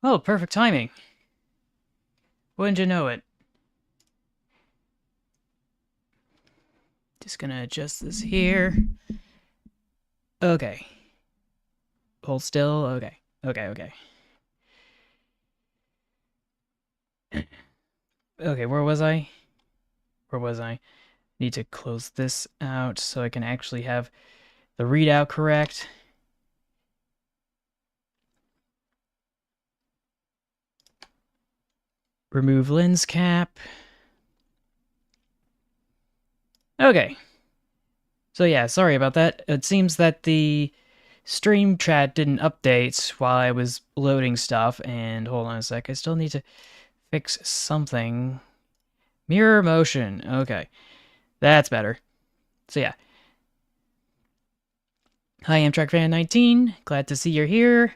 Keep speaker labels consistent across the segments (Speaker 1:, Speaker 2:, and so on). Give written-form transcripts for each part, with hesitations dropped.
Speaker 1: Oh, perfect timing. Wouldn't you know it? Just gonna adjust this here. Okay. Hold still. Okay. Okay. Okay, where was I? Where was I? Need to close this out so I can actually have the readout correct. Remove lens cap. Okay. So yeah, sorry about that. It seems that the stream chat didn't update while I was loading stuff, and hold on a sec, I still need to fix something. Mirror motion. Okay. That's better. So yeah. Hi, Amtrak Fan 19. Glad to see you're here.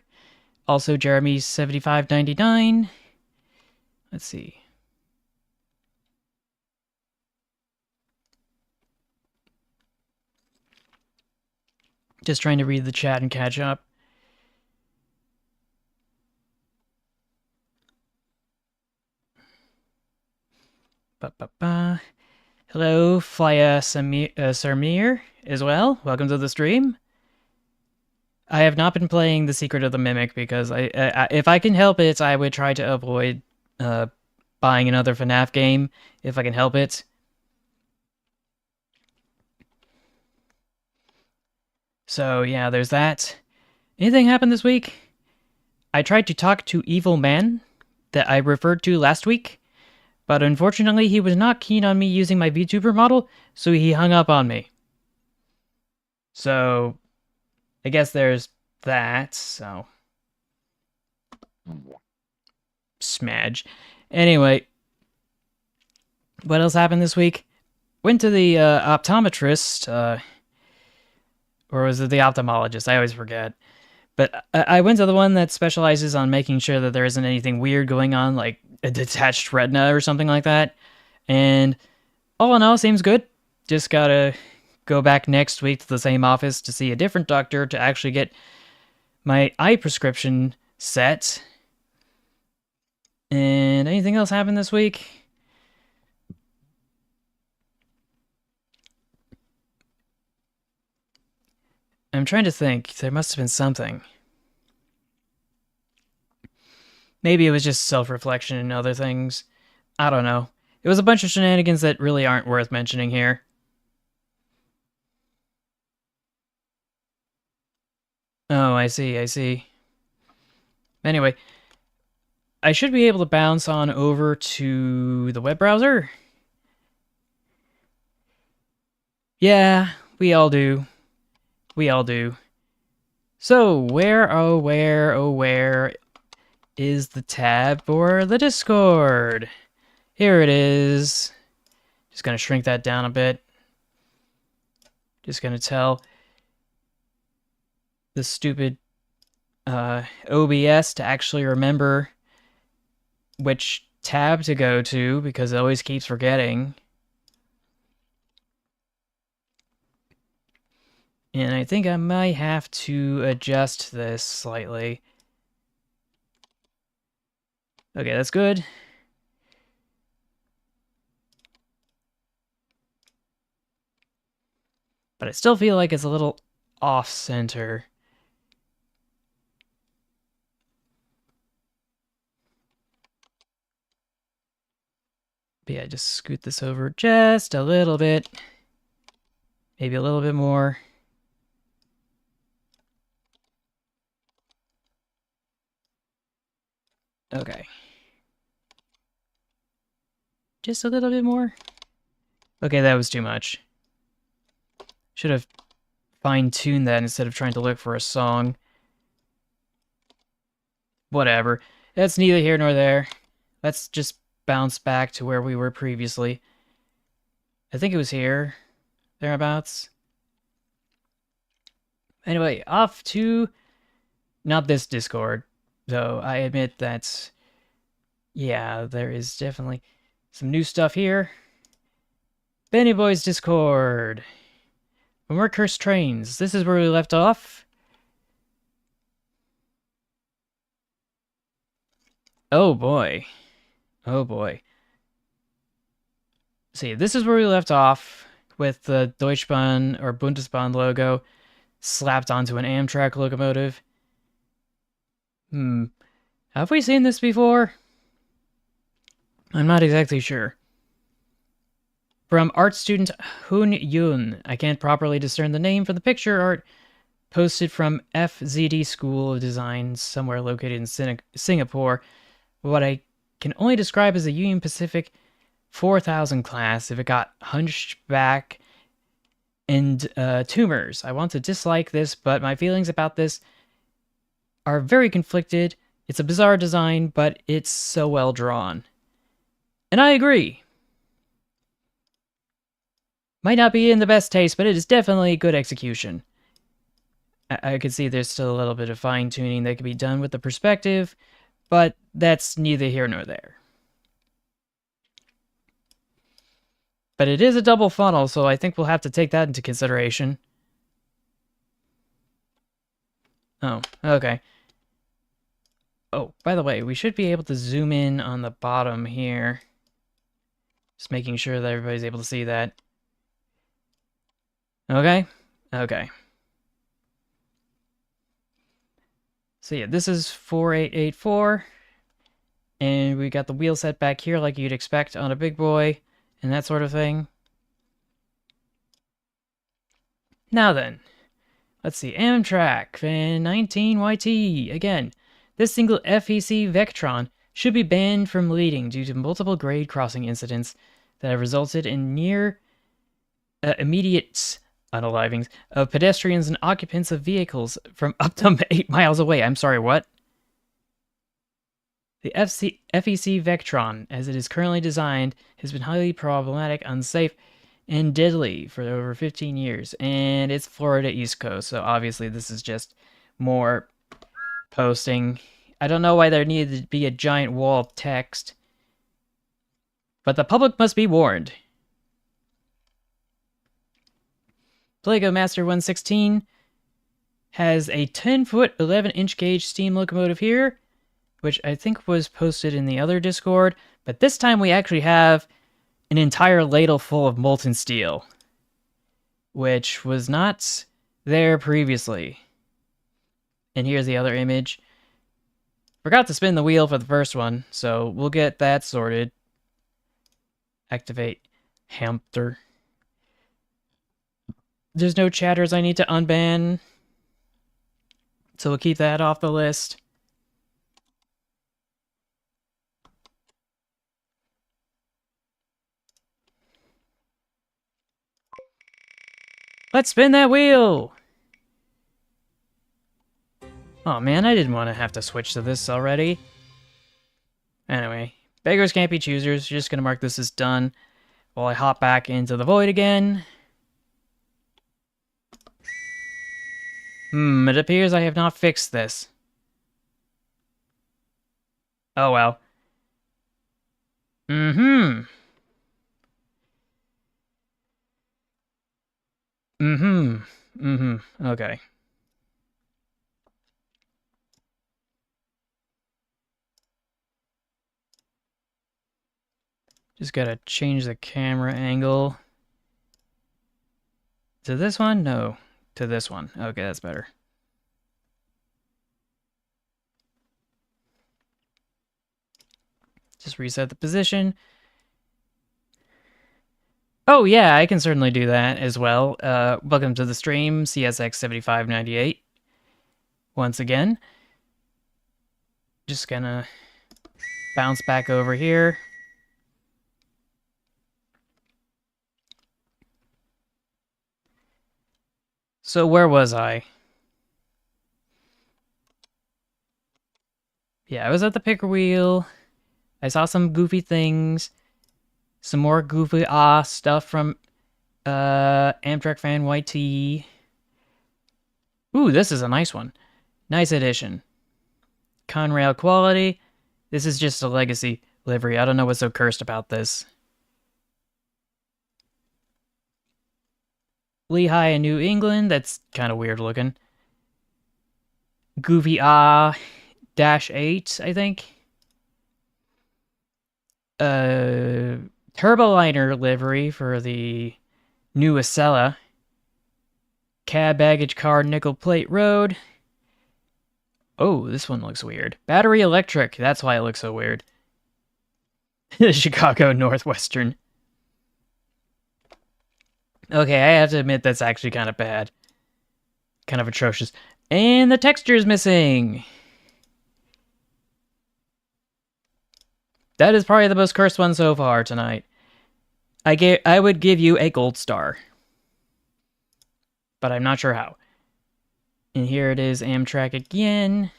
Speaker 1: Also, Jeremy 7599. Let's see. Just trying to read the chat and catch up. Ba-ba-ba. Hello, Flya Samir as well. Welcome to the stream. I have not been playing The Secret of the Mimic because if I can help it, I would try to avoid uh, buying another FNAF game if I can help it. So yeah, there's that. Anything happened this week? I tried to talk to Evil Man that I referred to last week, but unfortunately he was not keen on me using my VTuber model, so he hung up on me. So I guess there's that, so smudge. Anyway, what else happened this week? Went to the optometrist, or was it the ophthalmologist? I always forget. But I went to the one that specializes on making sure that there isn't anything weird going on, like a detached retina or something like that. And all in all, seems good. Just gotta go back next week to the same office to see a different doctor to actually get my eye prescription set. And anything else happened this week? I'm trying to think. There must have been something. Maybe it was just self-reflection and other things. I don't know. It was a bunch of shenanigans that really aren't worth mentioning here. Oh, I see. Anyway, I should be able to bounce on over to the web browser. Yeah, we all do. We all do. So, where is the tab for the Discord? Here it is. Just gonna shrink that down a bit. Just gonna tell the stupid OBS to actually remember which tab to go to because it always keeps forgetting. And I think I might have to adjust this slightly. Okay, that's good. But I still feel like it's a little off-center. But yeah, just scoot this over just a little bit. Maybe a little bit more. Okay. Just a little bit more. Okay, that was too much. Should have fine-tuned that instead of trying to look for a song. Whatever. That's neither here nor there. Let's just bounce back to where we were previously. I think it was here. Thereabouts. Anyway, off to... not this Discord. Though I admit that... yeah, there is definitely some new stuff here. Benny Boy's Discord. When we're cursed trains. This is where we left off. Oh boy. Oh boy. See, this is where we left off with the Deutschbahn or Bundesbahn logo slapped onto an Amtrak locomotive. Hmm. Have we seen this before? I'm not exactly sure. From art student Hun Yun. I can't properly discern the name from the picture art posted from FZD School of Design, somewhere located in Singapore. What I can only describe as a Union Pacific 4000 class if it got hunched back and tumors. I want to dislike this, but my feelings about this are very conflicted. It's a bizarre design, but it's so well drawn. And I agree. Might not be in the best taste, but it is definitely good execution. I could see there's still a little bit of fine tuning that could be done with the perspective, but that's neither here nor there. But it is a double funnel, so I think we'll have to take that into consideration. Oh, okay. Oh, by the way, we should be able to zoom in on the bottom here. Just making sure that everybody's able to see that. Okay? Okay. So yeah, this is 4884. And we got the wheel set back here like you'd expect on a big boy and that sort of thing. Now then, let's see. Amtrak Fan 19YT. Again, this single FEC Vectron should be banned from leading due to multiple grade crossing incidents that have resulted in near immediate unalivings of pedestrians and occupants of vehicles from up to 8 miles away. I'm sorry, what? The FEC Vectron, as it is currently designed, has been highly problematic, unsafe, and deadly for over 15 years. And it's Florida East Coast, so obviously this is just more posting. I don't know why there needed to be a giant wall of text. But the public must be warned. Lego Master 116 has a 10-foot, 11-inch gauge steam locomotive here, which I think was posted in the other Discord, but this time we actually have an entire ladle full of molten steel, which was not there previously. And here's the other image. Forgot to spin the wheel for the first one, so we'll get that sorted. Activate hamster. There's no chatters I need to unban, so we'll keep that off the list. Let's spin that wheel! Oh man, I didn't want to have to switch to this already. Anyway, beggars can't be choosers. Just gonna mark this as done while I hop back into the void again. It appears I have not fixed this. Oh well. Mm-hmm. Okay. Just gotta change the camera angle. To this one? No. To this one. Okay, that's better. Just reset the position. Oh yeah, I can certainly do that as well. Welcome to the stream, CSX7598. Once again. Just gonna bounce back over here. So where was I? Yeah, I was at the picker wheel. I saw some goofy things. Some more goofy stuff from Amtrak Fan YT. Ooh, this is a nice one. Nice addition. Conrail quality. This is just a legacy livery. I don't know what's so cursed about this. Lehigh in New England. That's kind of weird looking. Goofy -8, I think. Turboliner livery for the new Acela. Cab baggage car nickel plate road. Oh, this one looks weird. Battery electric. That's why it looks so weird. Chicago Northwestern. Okay, I have to admit that's actually kind of bad. Kind of atrocious. And the texture is missing. That is probably the most cursed one so far tonight. I would give you a gold star. But I'm not sure how. And here it is, Amtrak again.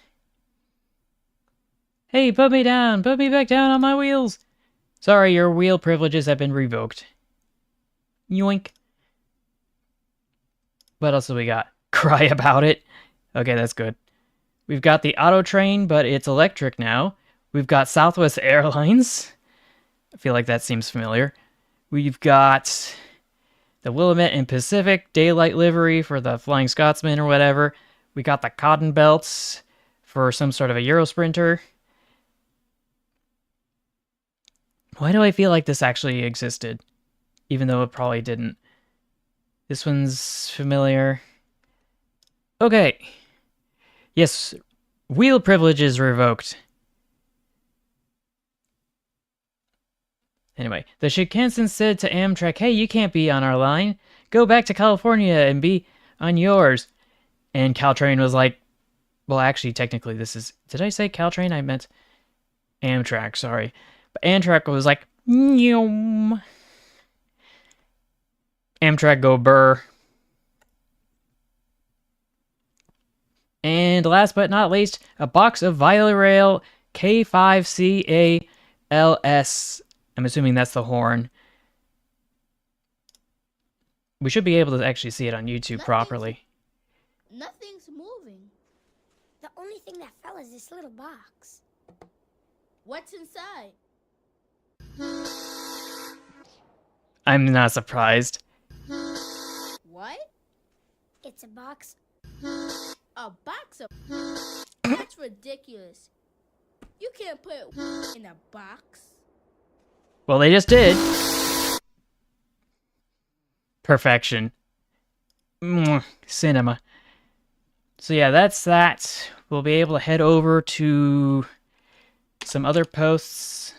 Speaker 1: Hey, put me down! Put me back down on my wheels! Sorry, your wheel privileges have been revoked. Yoink. What else do we got? Cry about it. Okay, that's good. We've got the auto train, but it's electric now. We've got Southwest Airlines. I feel like that seems familiar. We've got the Willamette and Pacific Daylight livery for the Flying Scotsman or whatever. We got the Cotton Belts for some sort of a Euro Sprinter. Why do I feel like this actually existed? Even though it probably didn't. This one's familiar. Okay. Yes, wheel privileges revoked. Anyway, the Shinkansen said to Amtrak, hey, you can't be on our line. Go back to California and be on yours. And Caltrain was like, well, actually, technically, this is... Did I say Caltrain? I meant Amtrak, sorry. But Amtrak was like, Nyum. Amtrak go burr. And last but not least, a box of Viorail K5CALS. I'm assuming that's the horn. We should be able to actually see it on YouTube properly.
Speaker 2: Nothing's moving.
Speaker 3: The only thing that fell is this little box.
Speaker 2: What's inside?
Speaker 1: I'm not surprised.
Speaker 2: What?
Speaker 3: It's a box.
Speaker 2: A box of... That's ridiculous. You can't put in a box.
Speaker 1: Well, they just did. Perfection. Cinema. So yeah, that's that. We'll be able to head over to some other posts.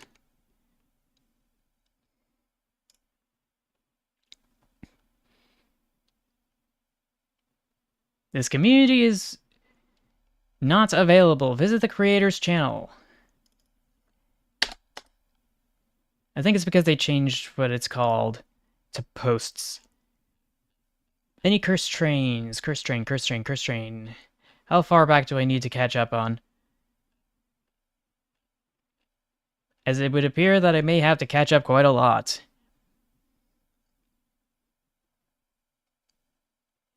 Speaker 1: This community is not available. Visit the creator's channel. I think it's because they changed what it's called to posts. Any cursed trains? Cursed train, cursed train, cursed train. How far back do I need to catch up on? As it would appear that I may have to catch up quite a lot.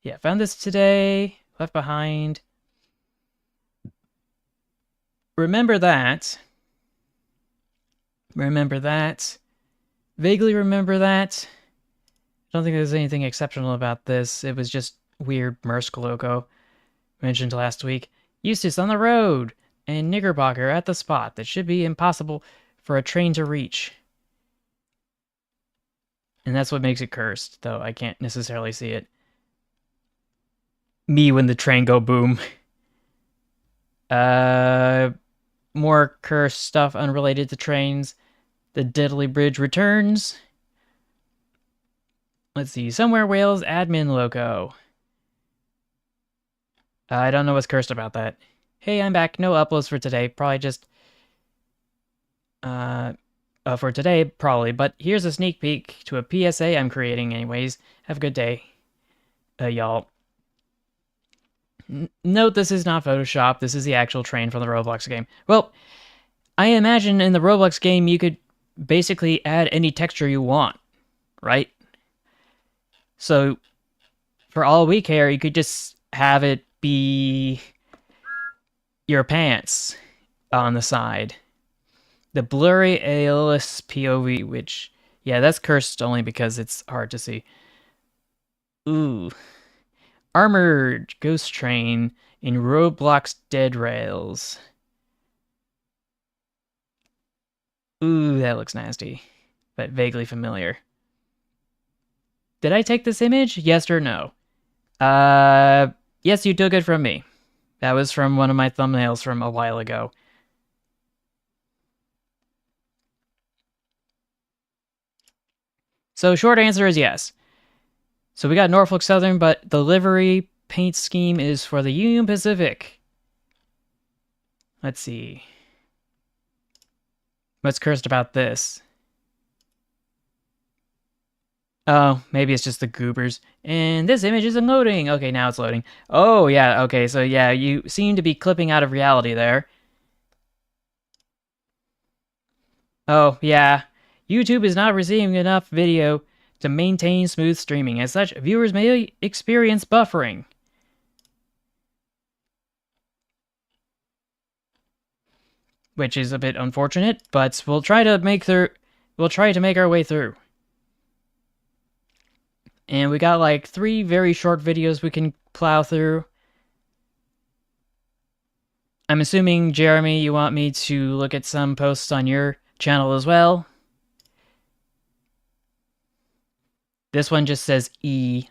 Speaker 1: Yeah, found this today. Left behind. Remember that. Remember that. Vaguely remember that. I don't think there's anything exceptional about this. It was just weird Maersk logo. Mentioned last week. Eustace on the road. And Knickerbocker at the spot that should be impossible for a train to reach. And that's what makes it cursed, though I can't necessarily see it. Me when the train go boom. More cursed stuff unrelated to trains. The Deadly Bridge returns. Let's see. Somewhere Wales admin logo. I don't know what's cursed about that. Hey, I'm back. No uploads for today. Probably just... for today, probably. But here's a sneak peek to a PSA I'm creating anyways. Have a good day, y'all. Note this is not Photoshop. This is the actual train from the Roblox game. Well, I imagine in the Roblox game you could basically add any texture you want, right? So, for all we care, you could just have it be your pants on the side. The blurry ALS POV, which, yeah, that's cursed only because it's hard to see. Ooh. Armored Ghost Train in Roblox Dead Rails. Ooh, that looks nasty, but vaguely familiar. Did I take this image? Yes or no? Yes, you took it from me. That was from one of my thumbnails from a while ago. So short answer is yes. So we got Norfolk Southern, but the livery paint scheme is for the Union Pacific. Let's see. What's cursed about this? Oh, maybe it's just the goobers. And this image isn't loading. Okay, now it's loading. Oh, yeah, okay, so yeah, you seem to be clipping out of reality there. Oh, yeah. YouTube is not receiving enough video to maintain smooth streaming. As such, viewers may experience buffering. Which is a bit unfortunate, but we'll try to make our way through. And we got like 3 very short videos we can plow through. I'm assuming, Jeremy, you want me to look at some posts on your channel as well. This one just says E.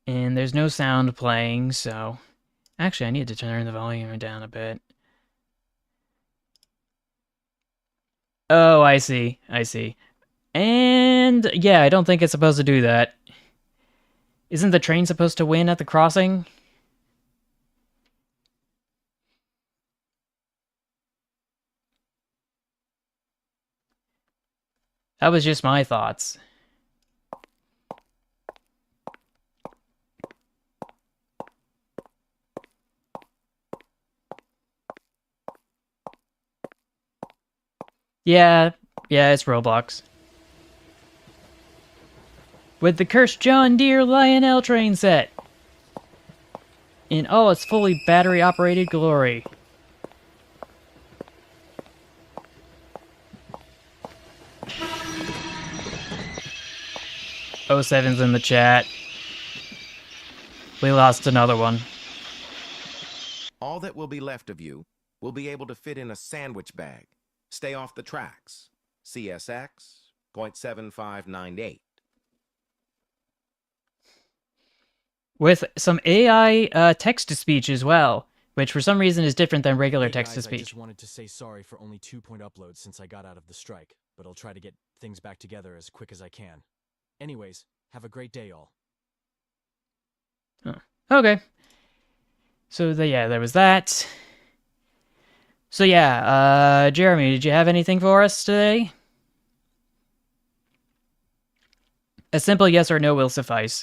Speaker 1: And there's no sound playing, so... Actually, I need to turn the volume down a bit. Oh, I see. I see. And yeah, I don't think it's supposed to do that. Isn't the train supposed to win at the crossing? That was just my thoughts. Yeah, it's Roblox. With the cursed John Deere Lionel train set. In all its fully battery-operated glory. Oh7's in the chat. We lost another one.
Speaker 4: All that will be left of you will be able to fit in a sandwich bag. Stay off the tracks. CSX, 0.7598.
Speaker 1: With some AI text-to-speech as well, which for some reason is different than regular text-to-speech.
Speaker 5: I just wanted to say sorry for only 2-point uploads since I got out of the strike, but I'll try to get things back together as quick as I can. Anyways, have a great day, all.
Speaker 1: Oh, okay. So, yeah, there was that. So, yeah, Jeremy, did you have anything for us today? A simple yes or no will suffice.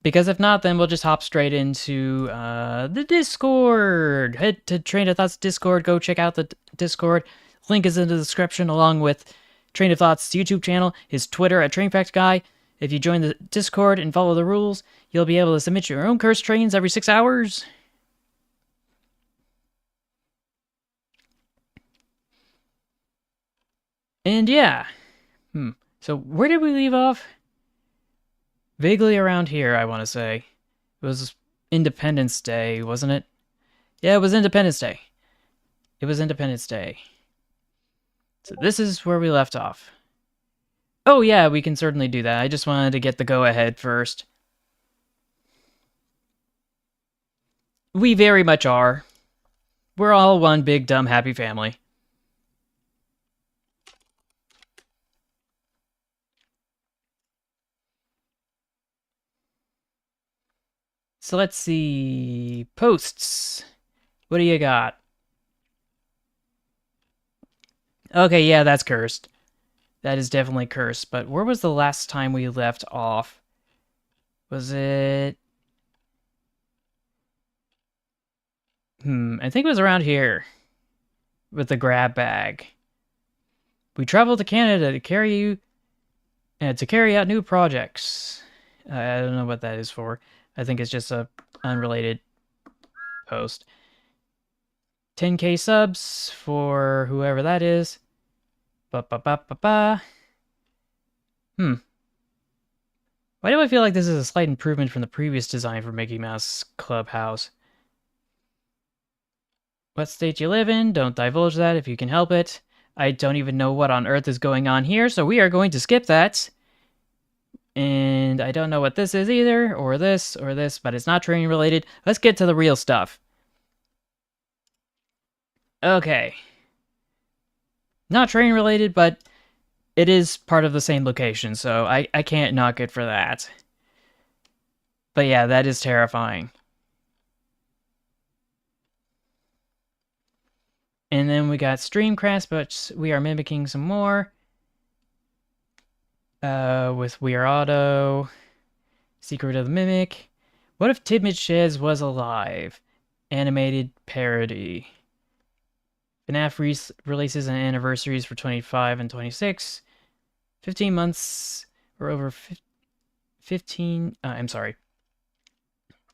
Speaker 1: Because if not, then we'll just hop straight into the Discord. Head to Train of Thoughts Discord. Go check out the Discord. Link is in the description, along with Train of Thoughts' YouTube channel, his Twitter at TrainFactGuy. If you join the Discord and follow the rules, you'll be able to submit your own cursed trains every 6 hours. And yeah. So where did we leave off? Vaguely around here, I want to say. It was Independence Day, wasn't it? Yeah, it was Independence Day. It was Independence Day. So this is where we left off. Oh yeah, we can certainly do that. I just wanted to get the go-ahead first. We very much are. We're all one big, dumb, happy family. So let's see. Posts. What do you got? Okay, yeah, that's cursed. That is definitely cursed. But where was the last time we left off? Was it... I think it was around here. With the grab bag. We traveled to Canada to carry out new projects. I don't know what that is for. I think it's just a unrelated post. 10k subs for whoever that is. Ba-ba-ba-ba-ba. Why do I feel like this is a slight improvement from the previous design for Mickey Mouse Clubhouse? what state you live in. Don't divulge that if you can help it. I don't even know what on earth is going on here, so we are going to skip that. And I don't know what this is either, or this, but it's not training related. Let's get to the real stuff. Okay. Not training related, but it is part of the same location, so I can't knock it for that. But yeah, that is terrifying. And then we got stream crash, but we are mimicking some more. With Weir Auto, Secret of the Mimic. What if Tidmit Sheds was alive? Animated parody. FNAF releases and anniversaries for 25 and 26. 15 months or over 15. I'm sorry.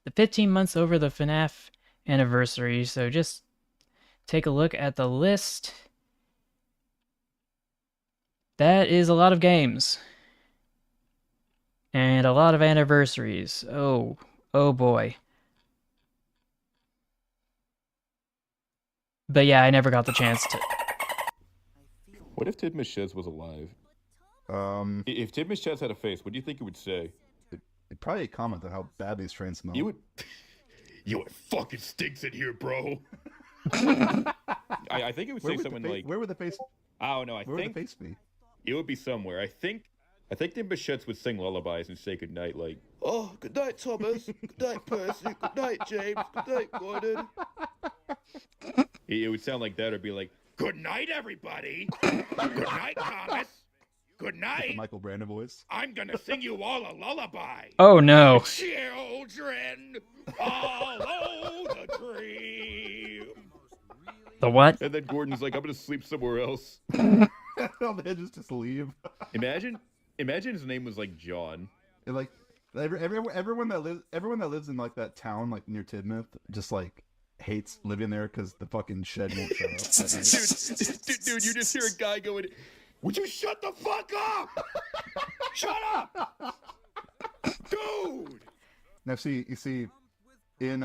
Speaker 1: The 15 months over the FNAF anniversary. So just take a look at the list. That is a lot of games. And a lot of anniversaries. Oh boy. But yeah, I never got the chance to.
Speaker 6: What if Tidmus Sheds was alive? If Tidmus Sheds had a face, what do you think it would say?
Speaker 7: It'd probably comment on how bad these trains smell.
Speaker 6: You would. Yo, it fucking stinks in here, bro. I think it would say something like.
Speaker 7: Where would the face?
Speaker 6: I don't know.
Speaker 7: Where would the face be?
Speaker 6: It would be somewhere. I think the Bichettes would sing lullabies and say goodnight, like, "Oh, good night, Thomas. Good night, Percy. Good night, James. Good night, Gordon." It would sound like that, or be like, "Good night, everybody. Good night, Thomas. Good night."
Speaker 7: The Michael Brandon voice.
Speaker 6: I'm gonna sing you all a lullaby.
Speaker 1: Oh no.
Speaker 6: Children, follow the dream.
Speaker 1: The what?
Speaker 6: And then Gordon's like, "I'm gonna sleep somewhere else."
Speaker 7: All the hedges just leave.
Speaker 6: Imagine his name was like John.
Speaker 7: And like everyone that lives in like that town like near Tidmouth just like hates living there because the fucking shed won't shut up.
Speaker 6: Dude, you just hear a guy going, "Would you shut the fuck up? Shut up, dude!"
Speaker 7: Now you see, in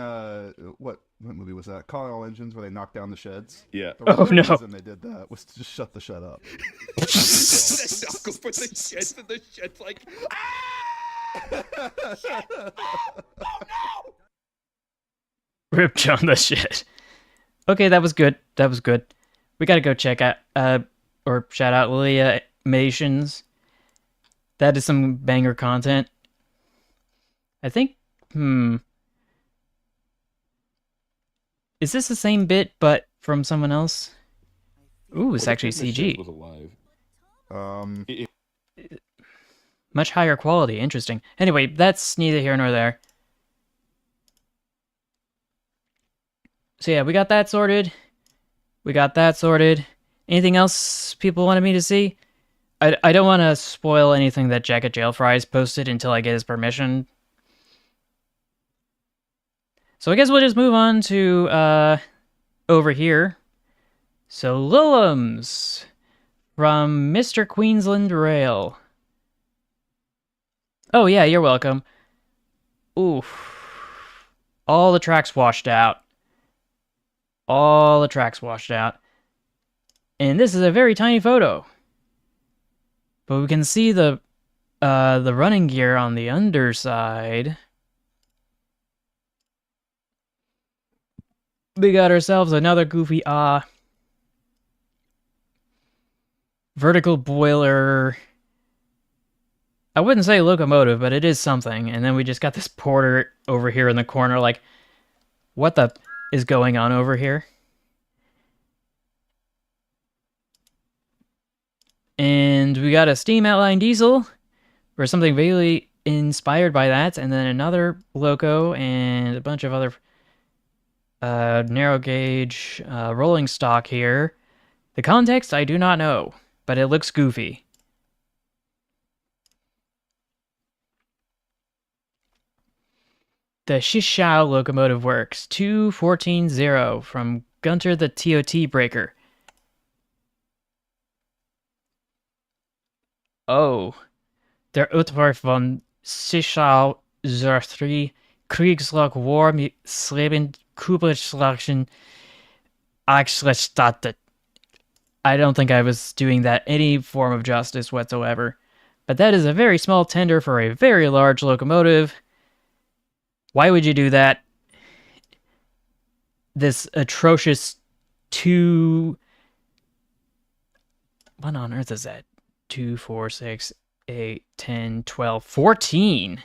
Speaker 7: what movie was that? Calling All Engines, where they knocked down the sheds.
Speaker 6: Yeah.
Speaker 1: Oh no!
Speaker 7: And they did that was to just shut the shed up.
Speaker 6: They knock over the sheds, and the shed's like, "Ah! Shit! Oh no!"
Speaker 1: Rip John the shit. Okay, that was good. We gotta go check out, or shout out Lilia Mations. That is some banger content. I think, is this the same bit, but from someone else? Ooh, it's actually CG.
Speaker 6: Was alive.
Speaker 1: Much higher quality, interesting. Anyway, that's neither here nor there. So yeah, we got that sorted. Anything else people wanted me to see? I don't want to spoil anything that Jack at Jail Fries posted until I get his permission. So I guess we'll just move on to over here. So Lulums from Mr. Queensland Rail. Oh yeah, you're welcome. Oof. All the tracks washed out. And this is a very tiny photo. But we can see the running gear on the underside. We got ourselves another goofy vertical boiler. I wouldn't say locomotive, but it is something. And then we just got this porter over here in the corner, like, what the is going on over here? And we got a steam outline diesel, or something vaguely inspired by that, and then another loco, and a bunch of other narrow gauge rolling stock here. The context, I do not know, but it looks goofy. The Shishao locomotive works, 214-0 from Gunter the TOT Breaker. Oh, der Utwerf von Shishao 3 Kriegslok War mit Sleben Kubelschlagen I actually thought that I don't think I was doing that any form of justice whatsoever. But that is a very small tender for a very large locomotive. Why would you do that? This atrocious two... What on earth is that? 2, 4, 6, 8, 10, 12, 14.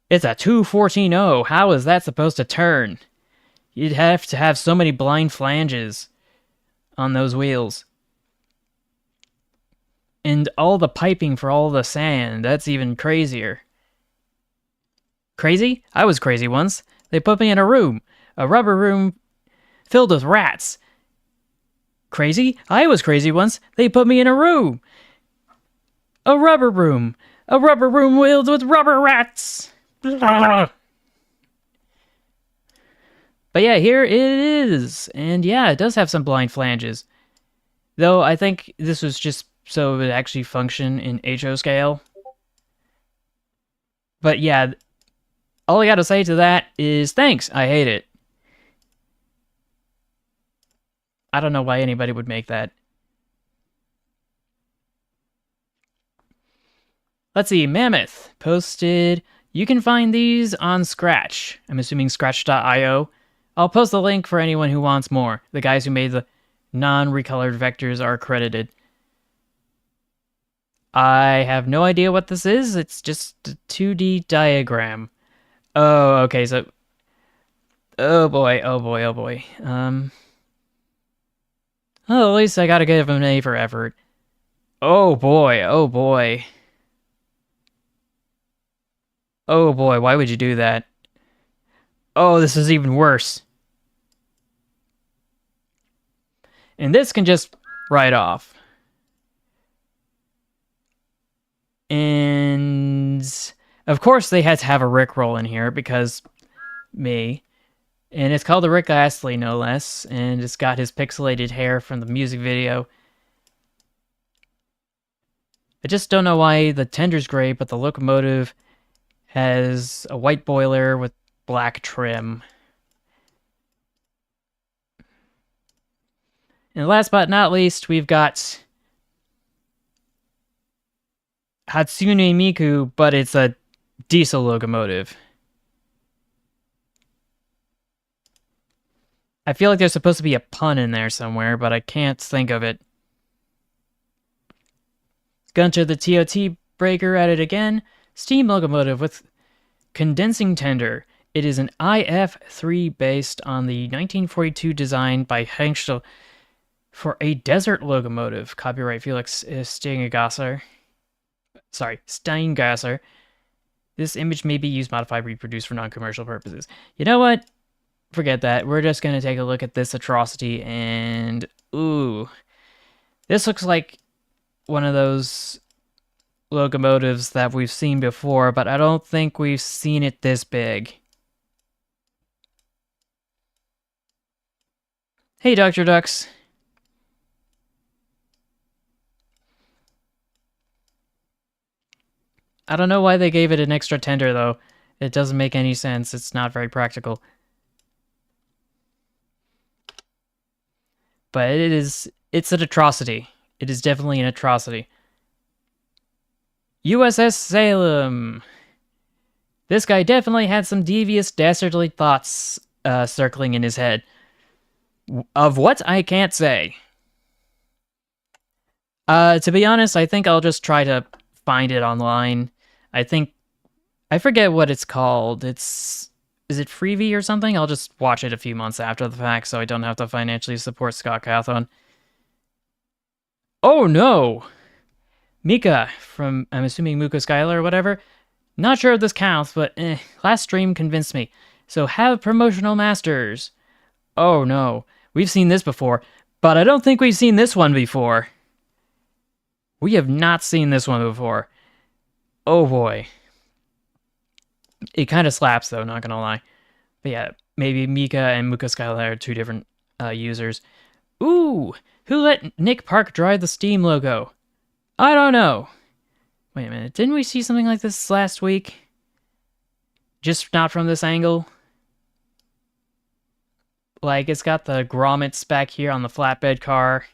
Speaker 1: It's a 214-0. How is that supposed to turn? You'd have to have so many blind flanges on those wheels. And all the piping for all the sand, that's even crazier. Crazy? I was crazy once. They put me in a rubber room filled with rats. Crazy? I was crazy once. They put me in a room. A rubber room filled with rubber rats. But yeah, here it is. And yeah, it does have some blind flanges. Though I think this was just so it would actually function in HO scale. But yeah, all I gotta say to that is thanks, I hate it. I don't know why anybody would make that. Let's see, Mammoth posted, you can find these on Scratch. I'm assuming Scratch.io. I'll post the link for anyone who wants more. The guys who made the non-recolored vectors are credited. I have no idea what this is. It's just a 2D diagram. Oh, okay, so... Oh boy, oh boy, oh boy. Well, at least I gotta give him an A for effort. Oh boy, oh boy. Oh boy, why would you do that? Oh, this is even worse. And this can just write off. And of course they had to have a Rickroll in here because me. And it's called the Rick Astley, no less. And it's got his pixelated hair from the music video. I just don't know why the tender's gray, but the locomotive has a white boiler with black trim. And last but not least, we've got Hatsune Miku, but it's a diesel locomotive. I feel like there's supposed to be a pun in there somewhere, but I can't think of it. Gunter the TOT breaker at it again. Steam locomotive with condensing tender. It is an IF3 based on the 1942 design by Hengstl for a desert locomotive. Copyright Felix Steingasser. Steingasser. This image may be used, modified, reproduced for non-commercial purposes. You know what? Forget that. We're just going to take a look at this atrocity and... Ooh. This looks like one of those locomotives that we've seen before, but I don't think we've seen it this big. Hey, Dr. Ducks. I don't know why they gave it an extra tender, though. It doesn't make any sense. It's not very practical. But it's an atrocity. It is definitely an atrocity. USS Salem. This guy definitely had some devious, dastardly thoughts circling in his head. Of what? I can't say. To be honest, I think I'll just try to find it online. I forget what it's called. Is it Freebie or something? I'll just watch it a few months after the fact so I don't have to financially support Scott Cawthon. Oh no! Mika from, I'm assuming Muka Skylar or whatever. Not sure if this counts, but last stream convinced me. So have promotional masters. Oh no. We've seen this before, but I don't think we've seen this one before. We have not seen this one before. Oh boy. It kind of slaps though, not gonna lie. But yeah, maybe Mika and Muka Skylar are two different users. Ooh! Who let Nick Park drive the Steam logo? I don't know. Wait a minute, didn't we see something like this last week? Just not from this angle? Like, it's got the grommets back here on the flatbed car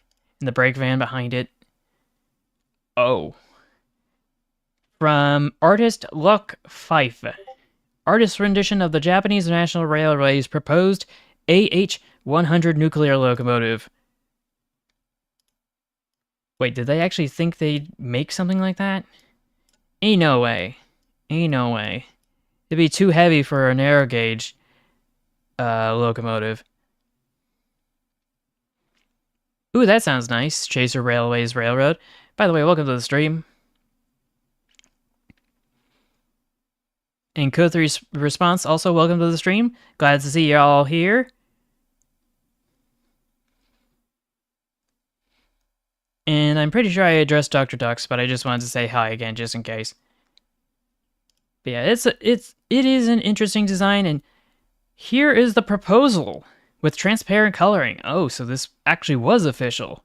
Speaker 1: and the brake van behind it. Oh. From artist Luck Fife. Artist's rendition of the Japanese National Railway's proposed AH-100 nuclear locomotive. Wait, did they actually think they'd make something like that? Ain't no way. Ain't no way. It'd be too heavy for a narrow gauge locomotive. Ooh, that sounds nice. Chaser Railways Railroad. By the way, welcome to the stream. And Code 3's response, also welcome to the stream. Glad to see you all here. And I'm pretty sure I addressed Dr. Ducks, but I just wanted to say hi again, just in case. But yeah, it is an interesting design, and here is the proposal with transparent coloring. Oh, so this actually was official.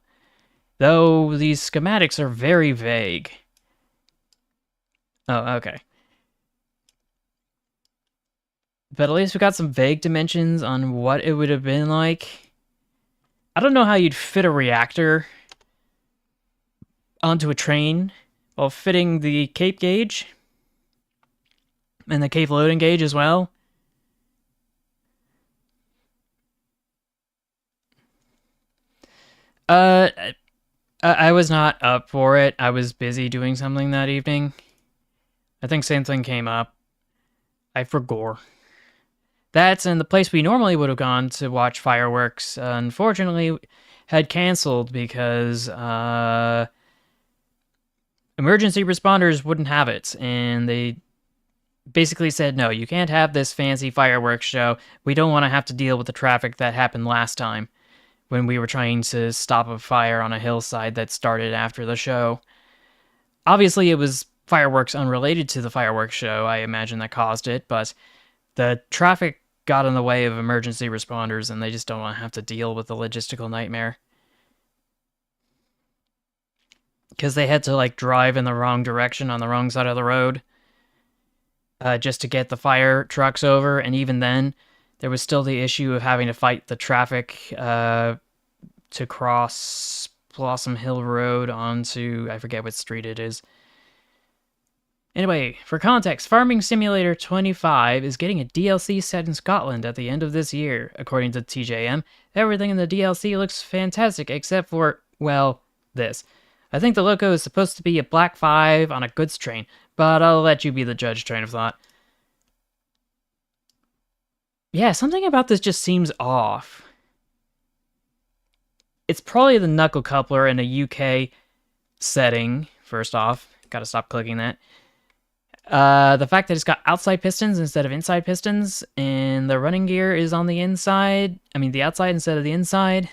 Speaker 1: Though these schematics are very vague. Oh, okay. But at least we got some vague dimensions on what it would have been like. I don't know how you'd fit a reactor onto a train while fitting the Cape gauge and the Cape loading gauge as well. I was not up for it. I was busy doing something that evening. I think same thing came up. I forgot. That's in the place we normally would have gone to watch fireworks. Unfortunately, had canceled because emergency responders wouldn't have it, and they basically said, no, you can't have this fancy fireworks show. We don't want to have to deal with the traffic that happened last time when we were trying to stop a fire on a hillside that started after the show. Obviously, it was fireworks unrelated to the fireworks show, I imagine, that caused it, but the traffic got in the way of emergency responders, and they just don't want to have to deal with the logistical nightmare. Because they had to, like, drive in the wrong direction on the wrong side of the road just to get the fire trucks over, and even then, there was still the issue of having to fight the traffic to cross Blossom Hill Road onto, I forget what street it is. Anyway, for context, Farming Simulator 25 is getting a DLC set in Scotland at the end of this year, according to TJM. Everything in the DLC looks fantastic, except for, well, this. I think the logo is supposed to be a Black 5 on a goods train, but I'll let you be the judge, train of thought. Yeah, something about this just seems off. It's probably the knuckle coupler in a UK setting, first off. Gotta stop clicking that. The fact that it's got outside pistons instead of inside pistons, and the running gear is on the inside. I mean, the outside instead of the inside.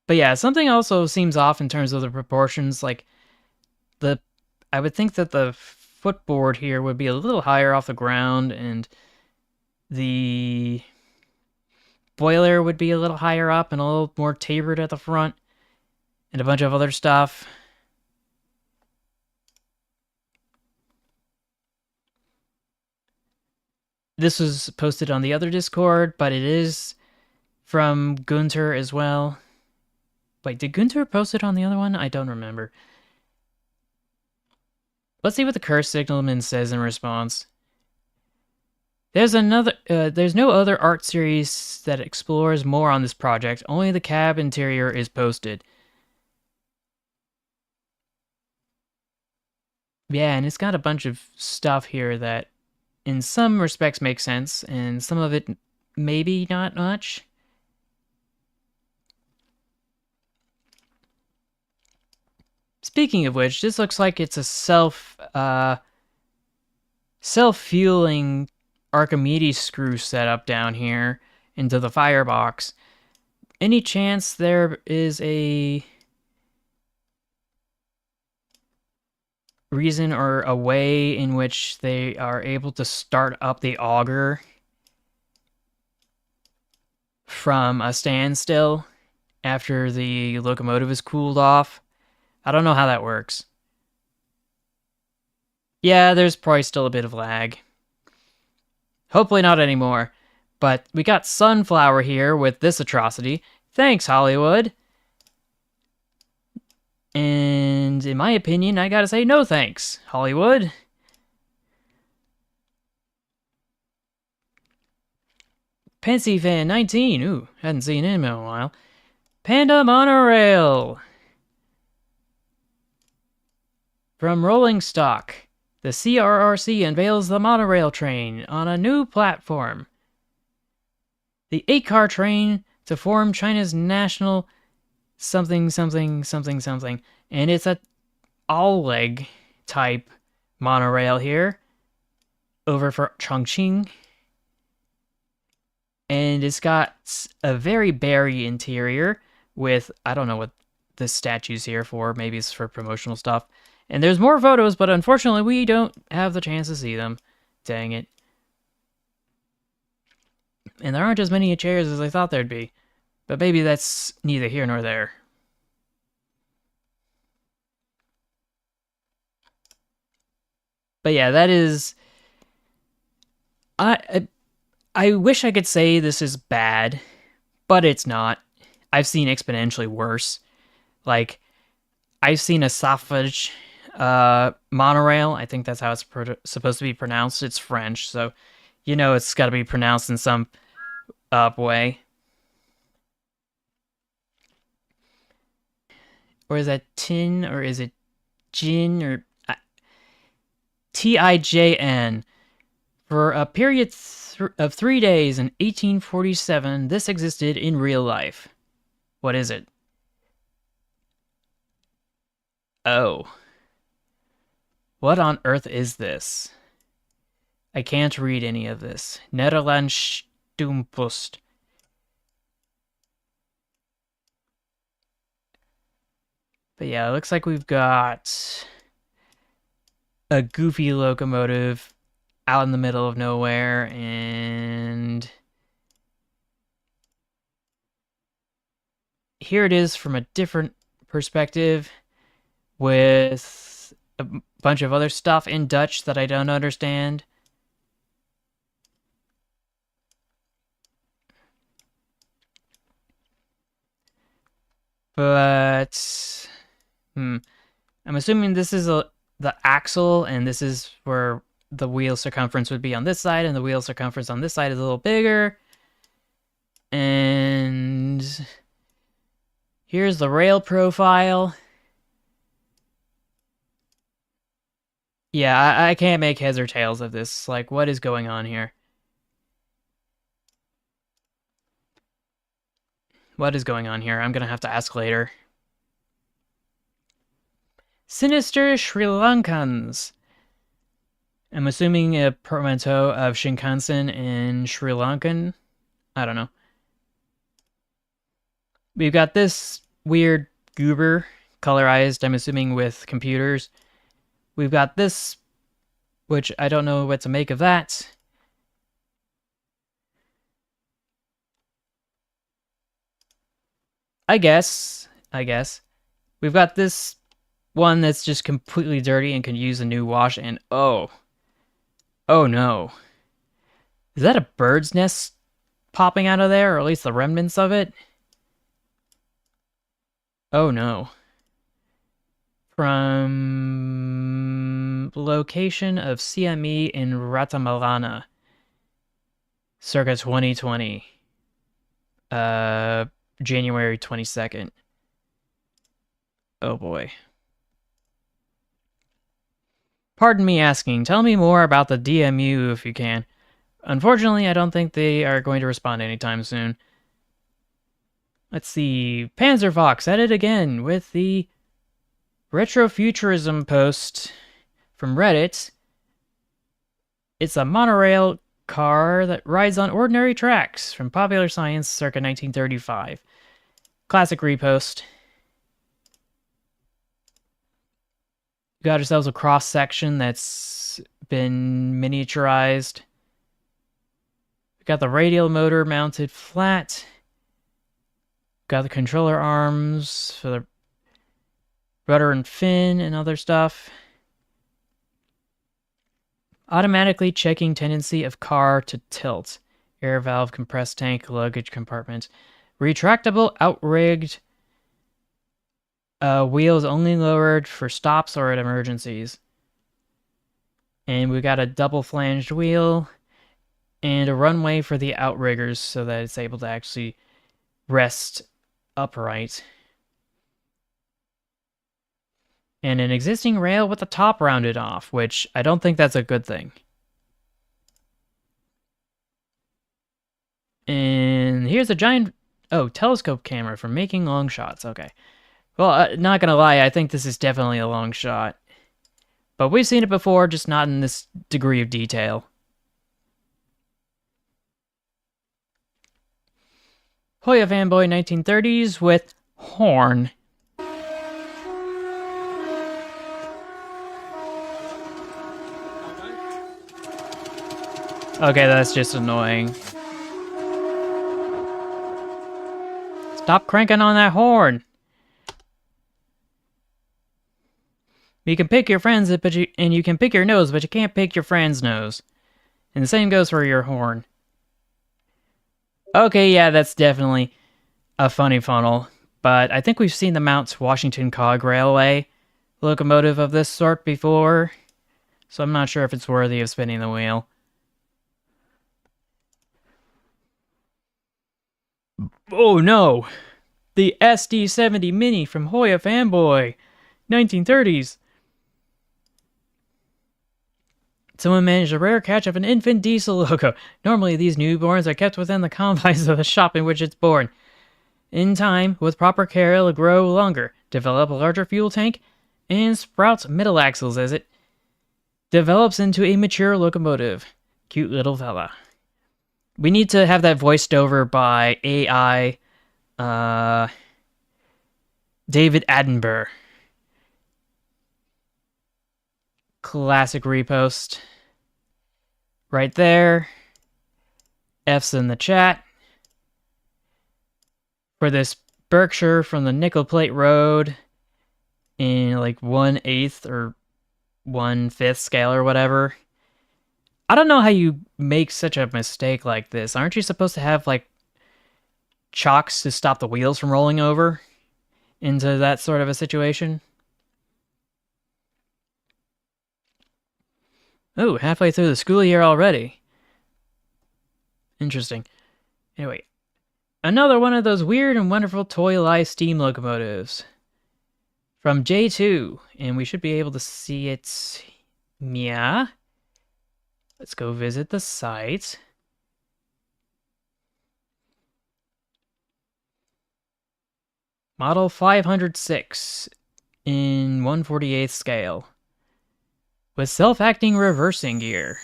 Speaker 1: But yeah, something also seems off in terms of the proportions. Like, I would think that the footboard here would be a little higher off the ground, and the boiler would be a little higher up and a little more tapered at the front, and a bunch of other stuff. This was posted on the other Discord, but it is from Gunter as well. Wait, did Gunter post it on the other one? I don't remember. Let's see what the curse signalman says in response. There's no other art series that explores more on this project. Only the cab interior is posted. Yeah, and it's got a bunch of stuff here that in some respects makes sense, and some of it maybe not much. Speaking of which, this looks like it's a self-fueling Archimedes screw setup down here into the firebox. Any chance there is a reason or a way in which they are able to start up the auger from a standstill after the locomotive is cooled off? I don't know how that works. Yeah, there's probably still a bit of lag. Hopefully not anymore. But we got Sunflower here with this atrocity. Thanks, Hollywood. And in my opinion, I gotta say no thanks, Hollywood. Pensy Fan 19. Ooh, hadn't seen him in a while. Panda Monorail. From Rolling Stock. The CRRC unveils the monorail train on a new platform. The 8-car train to form China's national something something something something. And it's a all-leg type monorail here. Over for Chongqing. And it's got a very berry interior with, I don't know what this statue's here for. Maybe it's for promotional stuff. And there's more photos, but unfortunately we don't have the chance to see them. Dang it. And there aren't as many chairs as I thought there'd be. But maybe that's neither here nor there. But yeah, that is... I wish I could say this is bad, but it's not. I've seen exponentially worse. Like, I've seen a Saffage monorail. I think that's how it's supposed to be pronounced. It's French, so you know it's got to be pronounced in some way. Or is that tin, or is it Jin, or Tijn? For a period of 3 days in 1847, this existed in real life. What is it? Oh. What on earth is this? I can't read any of this. Nederlands Stoompost. But yeah, it looks like we've got a goofy locomotive out in the middle of nowhere, and here it is from a different perspective with a bunch of other stuff in Dutch that I don't understand. But I'm assuming this is the axle, and this is where the wheel circumference would be on this side, and the wheel circumference on this side is a little bigger. And here's the rail profile. Yeah, I can't make heads or tails of this. Like, what is going on here? What is going on here? I'm gonna have to ask later. Sinister Sri Lankans. I'm assuming a portmanteau of Shinkansen and Sri Lankan. I don't know. We've got this weird goober, colorized, I'm assuming with computers. We've got this, which I don't know what to make of that. I guess. We've got this one that's just completely dirty and can use a new wash, and oh no. Is that a bird's nest popping out of there, or at least the remnants of it? Oh no. From location of CME in Ratamalana, circa 2020. January 22nd. Oh boy. Pardon me asking, tell me more about the DMU if you can. Unfortunately, I don't think they are going to respond anytime soon. Let's see. Panzerfox at it again with the Retrofuturism post from Reddit. It's a monorail car that rides on ordinary tracks from Popular Science circa 1935. Classic repost. We got ourselves a cross section that's been miniaturized. We got the radial motor mounted flat. Got the controller arms for the rudder and fin and other stuff. Automatically checking tendency of car to tilt. Air valve, compressed tank, luggage compartment. Retractable, outrigged. Wheels only lowered for stops or at emergencies. And we got a double flanged wheel. And a runway for the outriggers so that it's able to actually rest upright. And an existing rail with the top rounded off, which I don't think that's a good thing. And here's a giant, telescope camera for making long shots. Okay. Well, not gonna lie, I think this is definitely a long shot. But we've seen it before, just not in this degree of detail. Hoya Fanboy 1930s with horn. Okay, that's just annoying. Stop cranking on that horn. You can pick your friends, and you can pick your nose, but you can't pick your friend's nose. And the same goes for your horn. Okay, yeah, that's definitely a funny funnel, but I think we've seen the Mount Washington Cog Railway locomotive of this sort before, so I'm not sure if it's worthy of spinning the wheel. Oh no! The SD70 Mini from Hoya Fanboy, 1930s. Someone managed a rare catch of an infant diesel loco. Normally, these newborns are kept within the confines of the shop in which it's born. In time, with proper care, it'll grow longer, develop a larger fuel tank, and sprouts middle axles as it develops into a mature locomotive. Cute little fella. We need to have that voiced over by AI, David Attenborough. Classic repost. Right there. F's in the chat. For this Berkshire from the Nickel Plate Road in like 1/8 or 1/5 scale or whatever. I don't know how you make such a mistake like this. Aren't you supposed to have like chocks to stop the wheels from rolling over into that sort of a situation? Oh, halfway through the school year already. Interesting. Anyway, another one of those weird and wonderful toy-like steam locomotives. From J2, and we should be able to see it. Yeah. Let's go visit the site. Model 506 in 1/48 scale. With self-acting reversing gear.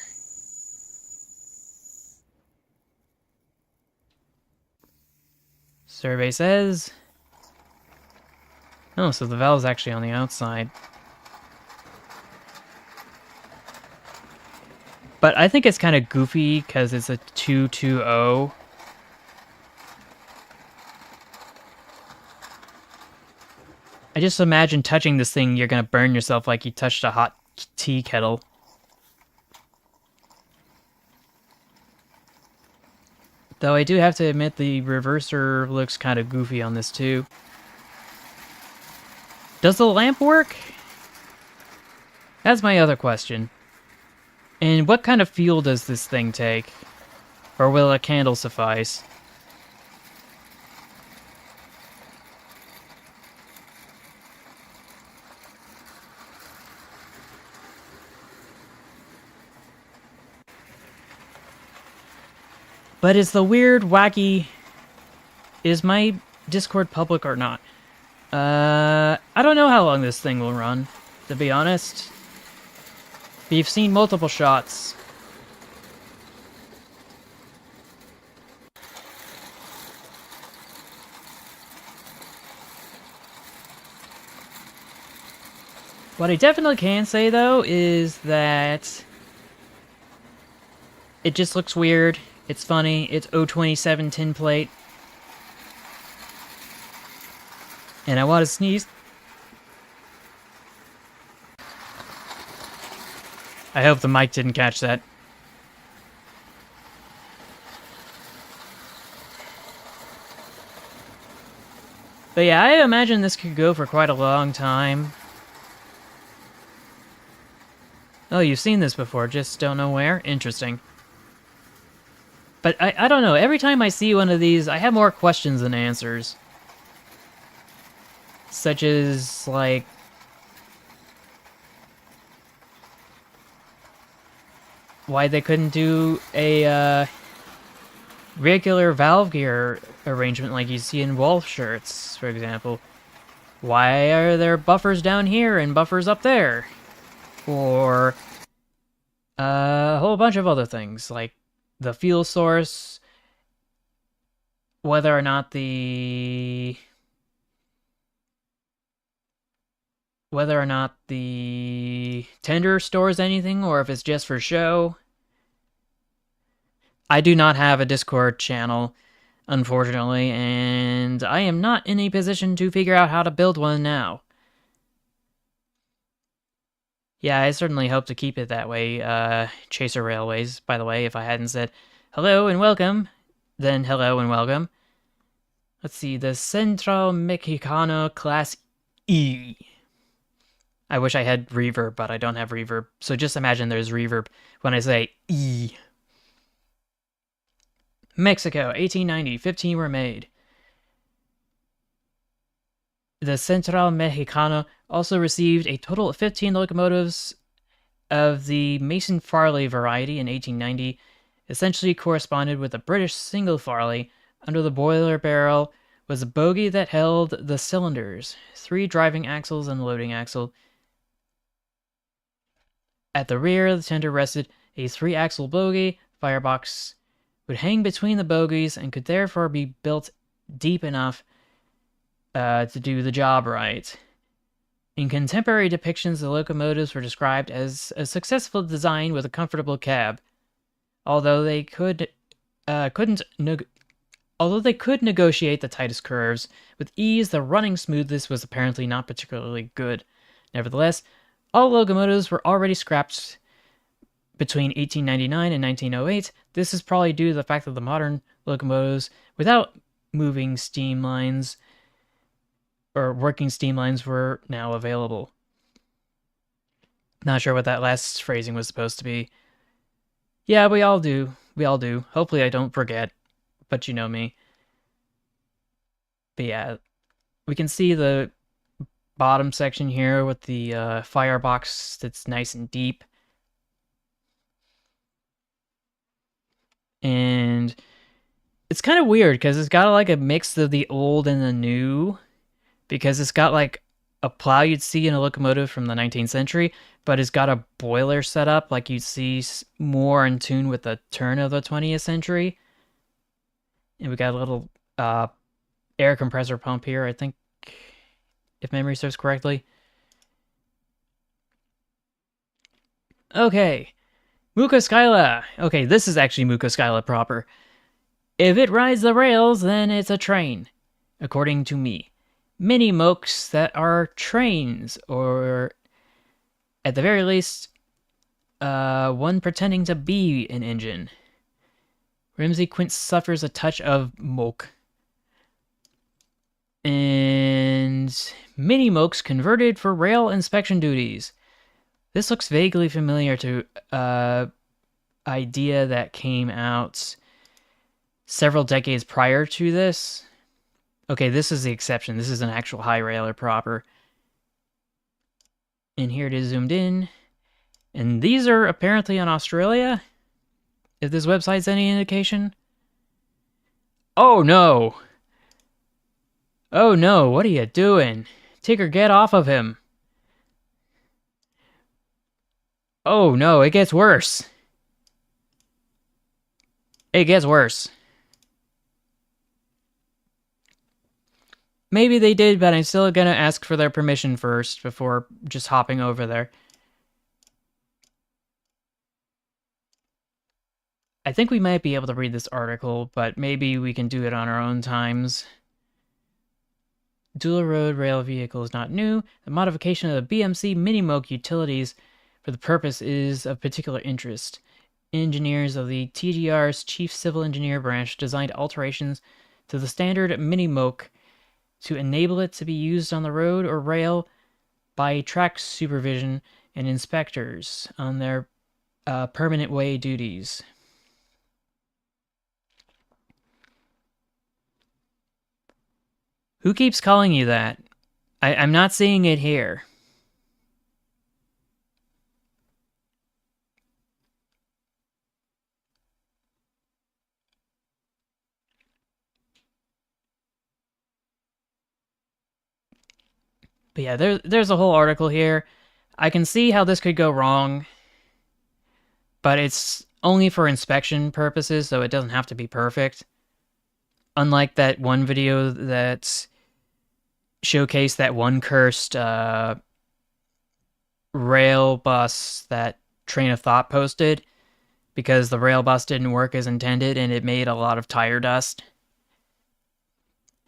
Speaker 1: Survey says... Oh, so the valve's actually on the outside. But I think it's kind of goofy because it's a 220. I just imagine touching this thing, you're going to burn yourself like you touched a hot tea kettle. Though I do have to admit the reverser looks kind of goofy on this too. Does the lamp work? That's my other question. And what kind of fuel does this thing take? Or will a candle suffice? But is the weird, wacky... Is my Discord public or not? I don't know how long this thing will run, to be honest. We've seen multiple shots. What I definitely can say, though, is that it just looks weird. It's funny. It's 027 tin plate. And I want to sneeze. I hope the mic didn't catch that. But yeah, I imagine this could go for quite a long time. Oh, you've seen this before, just don't know where? Interesting. But I don't know, every time I see one of these, I have more questions than answers. Such as, like... why they couldn't do a, regular valve gear arrangement like you see in Wolf shirts, for example. Why are there buffers down here and buffers up there? Or a whole bunch of other things, like the fuel source, whether or not the tender stores anything, or if it's just for show. I do not have a Discord channel, unfortunately, and I am not in a position to figure out how to build one now. Yeah, I certainly hope to keep it that way, Chaser Railways, by the way. If I hadn't said hello and welcome, then hello and welcome. Let's see, the Central Mexicano Class E. I wish I had reverb, but I don't have reverb, so just imagine there's reverb when I say E. Mexico, 1890, 15 were made. The Central Mexicano also received a total of 15 locomotives of the Mason Farley variety in 1890, essentially corresponded with the British single Farley. Under the boiler barrel was a bogie that held the cylinders, 3 driving axles and loading axle. At the rear, the tender rested a 3-axle bogie. Firebox would hang between the bogies and could therefore be built deep enough to do the job right. In contemporary depictions, the locomotives were described as a successful design with a comfortable cab. Although they could negotiate the tightest curves with ease, the running smoothness was apparently not particularly good. Nevertheless, all locomotives were already scrapped between 1899 and 1908. This is probably due to the fact that the modern locomotives without moving steam lines or working steam lines were now available. Not sure what that last phrasing was supposed to be. Yeah, we all do. We all do. Hopefully I don't forget, but you know me. But yeah, we can see the bottom section here with the firebox that's nice and deep. And it's kind of weird because it's got like a mix of the old and the new, because it's got like a plow you'd see in a locomotive from the 19th century, but it's got a boiler set up like you'd see more in tune with the turn of the 20th century. And we got a little air compressor pump here, I think, if memory serves correctly. Okay, Mukaskyla. Okay, this is actually Mukaskyla proper. If it rides the rails, then it's a train, according to me. Many mokes that are trains, or at the very least, one pretending to be an engine. Ramsey Quint suffers a touch of moke. And mini mokes converted for rail inspection duties. This looks vaguely familiar to idea that came out several decades prior to this. Okay, this is the exception. This is an actual high railer proper. And here it is zoomed in. And these are apparently in Australia, if this website's any indication. Oh no! Oh no, what are you doing? Tigger, get off of him! Oh no, it gets worse. It gets worse. Maybe they did, but I'm still gonna ask for their permission first before just hopping over there. I think we might be able to read this article, but maybe we can do it on our own times. Dual road rail vehicle is not new. The modification of the BMC Minimoke utilities for the purpose is of particular interest. Engineers of the TGR's Chief Civil Engineer branch designed alterations to the standard mini-moke to enable it to be used on the road or rail by track supervision and inspectors on their permanent way duties. Who keeps calling you that? I'm not seeing it here. But yeah, there's a whole article here. I can see how this could go wrong, but it's only for inspection purposes, so it doesn't have to be perfect. Unlike that one video that showcased that one cursed rail bus that Train of Thought posted, because the rail bus didn't work as intended and it made a lot of tire dust.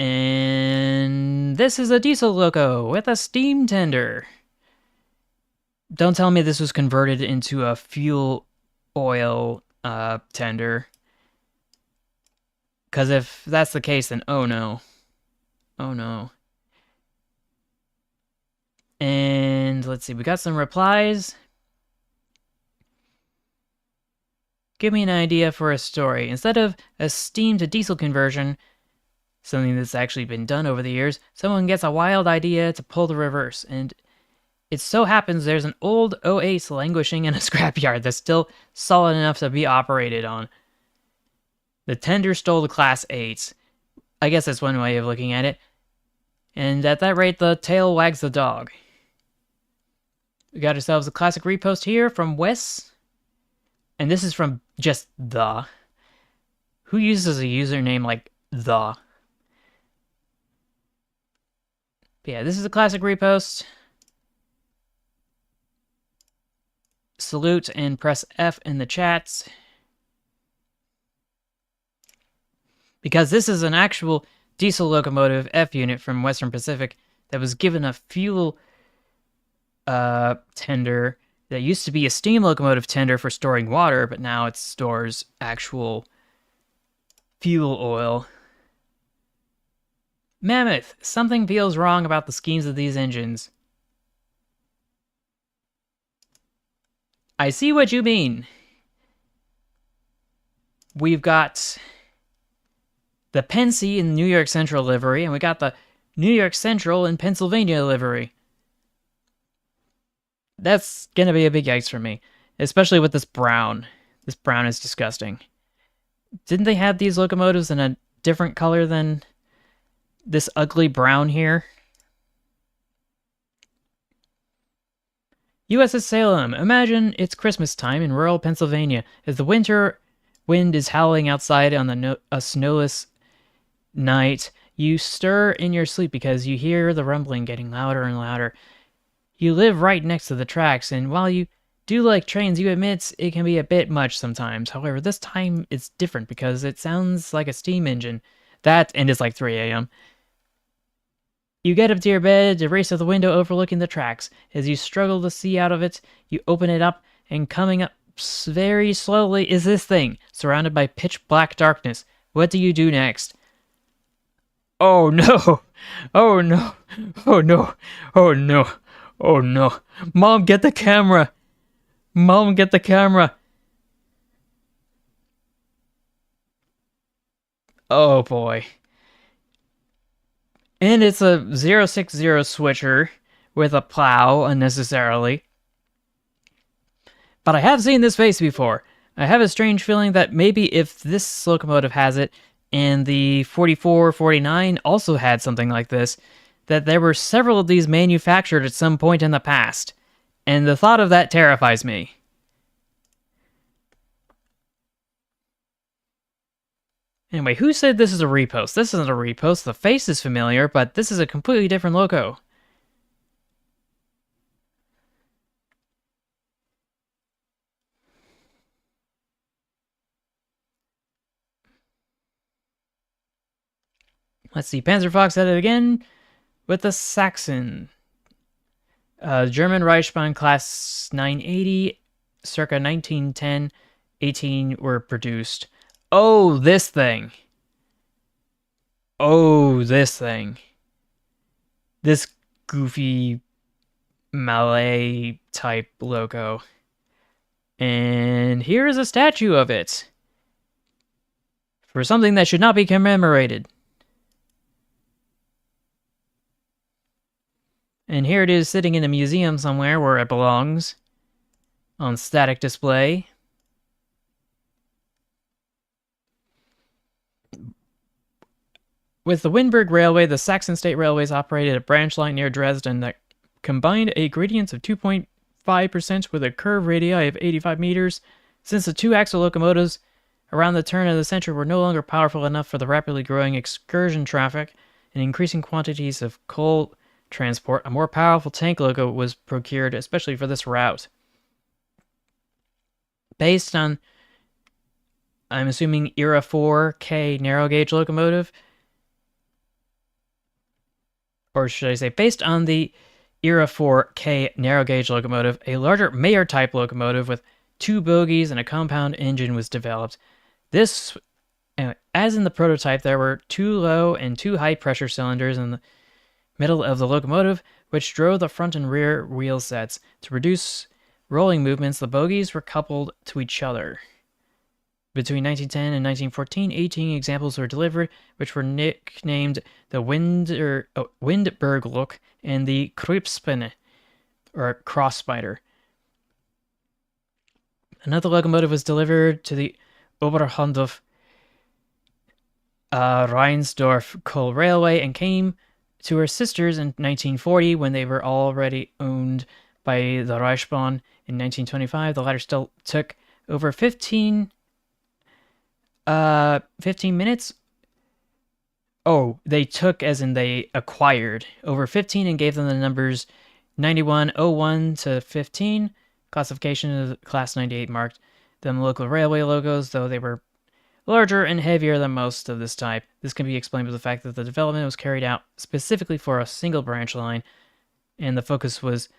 Speaker 1: And this is a diesel loco with a steam tender. Don't tell me this was converted into a fuel oil tender. Because if that's the case, then oh no. Oh no. And let's see, we got some replies. Give me an idea for a story. Instead of a steam to diesel conversion, something that's actually been done over the years, someone gets a wild idea to pull the reverse, and it so happens there's an old O8 languishing in a scrapyard that's still solid enough to be operated on. The tender stole the Class 8s. I guess that's one way of looking at it. And at that rate, the tail wags the dog. We got ourselves a classic repost here from Wes. And this is from just the. Who uses a username like the? But yeah, this is a classic repost. Salute and press F in the chats. Because this is an actual diesel locomotive F unit from Western Pacific that was given a fuel tender that used to be a steam locomotive tender for storing water, but now it stores actual fuel oil. Mammoth, something feels wrong about the schemes of these engines. I see what you mean. We've got the Pensy in New York Central livery, and we got the New York Central in Pennsylvania livery. That's gonna be a big yikes for me, especially with this brown. This brown is disgusting. Didn't they have these locomotives in a different color than this ugly brown here? USS Salem. Imagine it's Christmas time in rural Pennsylvania as the winter wind is howling outside on a snowless night. You stir in your sleep because you hear the rumbling getting louder and louder. You live right next to the tracks, and while you do like trains, you admit it can be a bit much sometimes. However, this time it's different because it sounds like a steam engine. That, and it's like 3 a.m. You get up to your bed to race to the window overlooking the tracks. As you struggle to see out of it, you open it up, and coming up very slowly is this thing, surrounded by pitch black darkness. What do you do next? Oh no! Oh no! Oh no! Oh no! Oh no! Mom, get the camera! Mom, get the camera! Oh boy. And it's a 060 switcher with a plow unnecessarily. But I have seen this face before. I have a strange feeling that maybe if this locomotive has it, and the 4449 also had something like this, that there were several of these manufactured at some point in the past. And the thought of that terrifies me. Anyway, who said this is a repost? This isn't a repost. The face is familiar, but this is a completely different loco. Let's see, Panzer Fox at it again with the Saxon. German Reichsbahn Class 980, circa 1910, 18 were produced. Oh, this thing. Oh, this thing. This goofy Malay type logo. And here is a statue of it. For something that should not be commemorated. And here it is sitting in a museum somewhere where it belongs. On static display. With the Windberg Railway, the Saxon State Railways operated a branch line near Dresden that combined a gradient of 2.5% with a curve radii of 85 meters. Since the two-axle locomotives around the turn of the century were no longer powerful enough for the rapidly growing excursion traffic and increasing quantities of coal transport, a more powerful tank loco was procured especially for this route. Based on, I'm assuming, Era 4K narrow gauge locomotive, or should I say, based on the Era 4K narrow gauge locomotive, a larger Mayer type locomotive with 2 bogies and a compound engine was developed. This, as in the prototype, there were 2 low and 2 high pressure cylinders in the middle of the locomotive, which drove the front and rear wheel sets. To reduce rolling movements, the bogies were coupled to each other. Between 1910 and 1914, 18 examples were delivered, which were nicknamed the Windberg look and the Kreuzspinne, or cross spider. Another locomotive was delivered to the Oberhandorf Reinsdorf Coal Railway and came to her sisters in 1940 when they were already owned by the Reichsbahn. In 1925, the latter still took over 15 minutes. Oh, they took as in they acquired over 15 and gave them the numbers 9101 to 15. Classification of the Class 98 marked them local railway logos, though they were larger and heavier than most of this type. This can be explained by the fact that the development was carried out specifically for a single branch line, and the focus was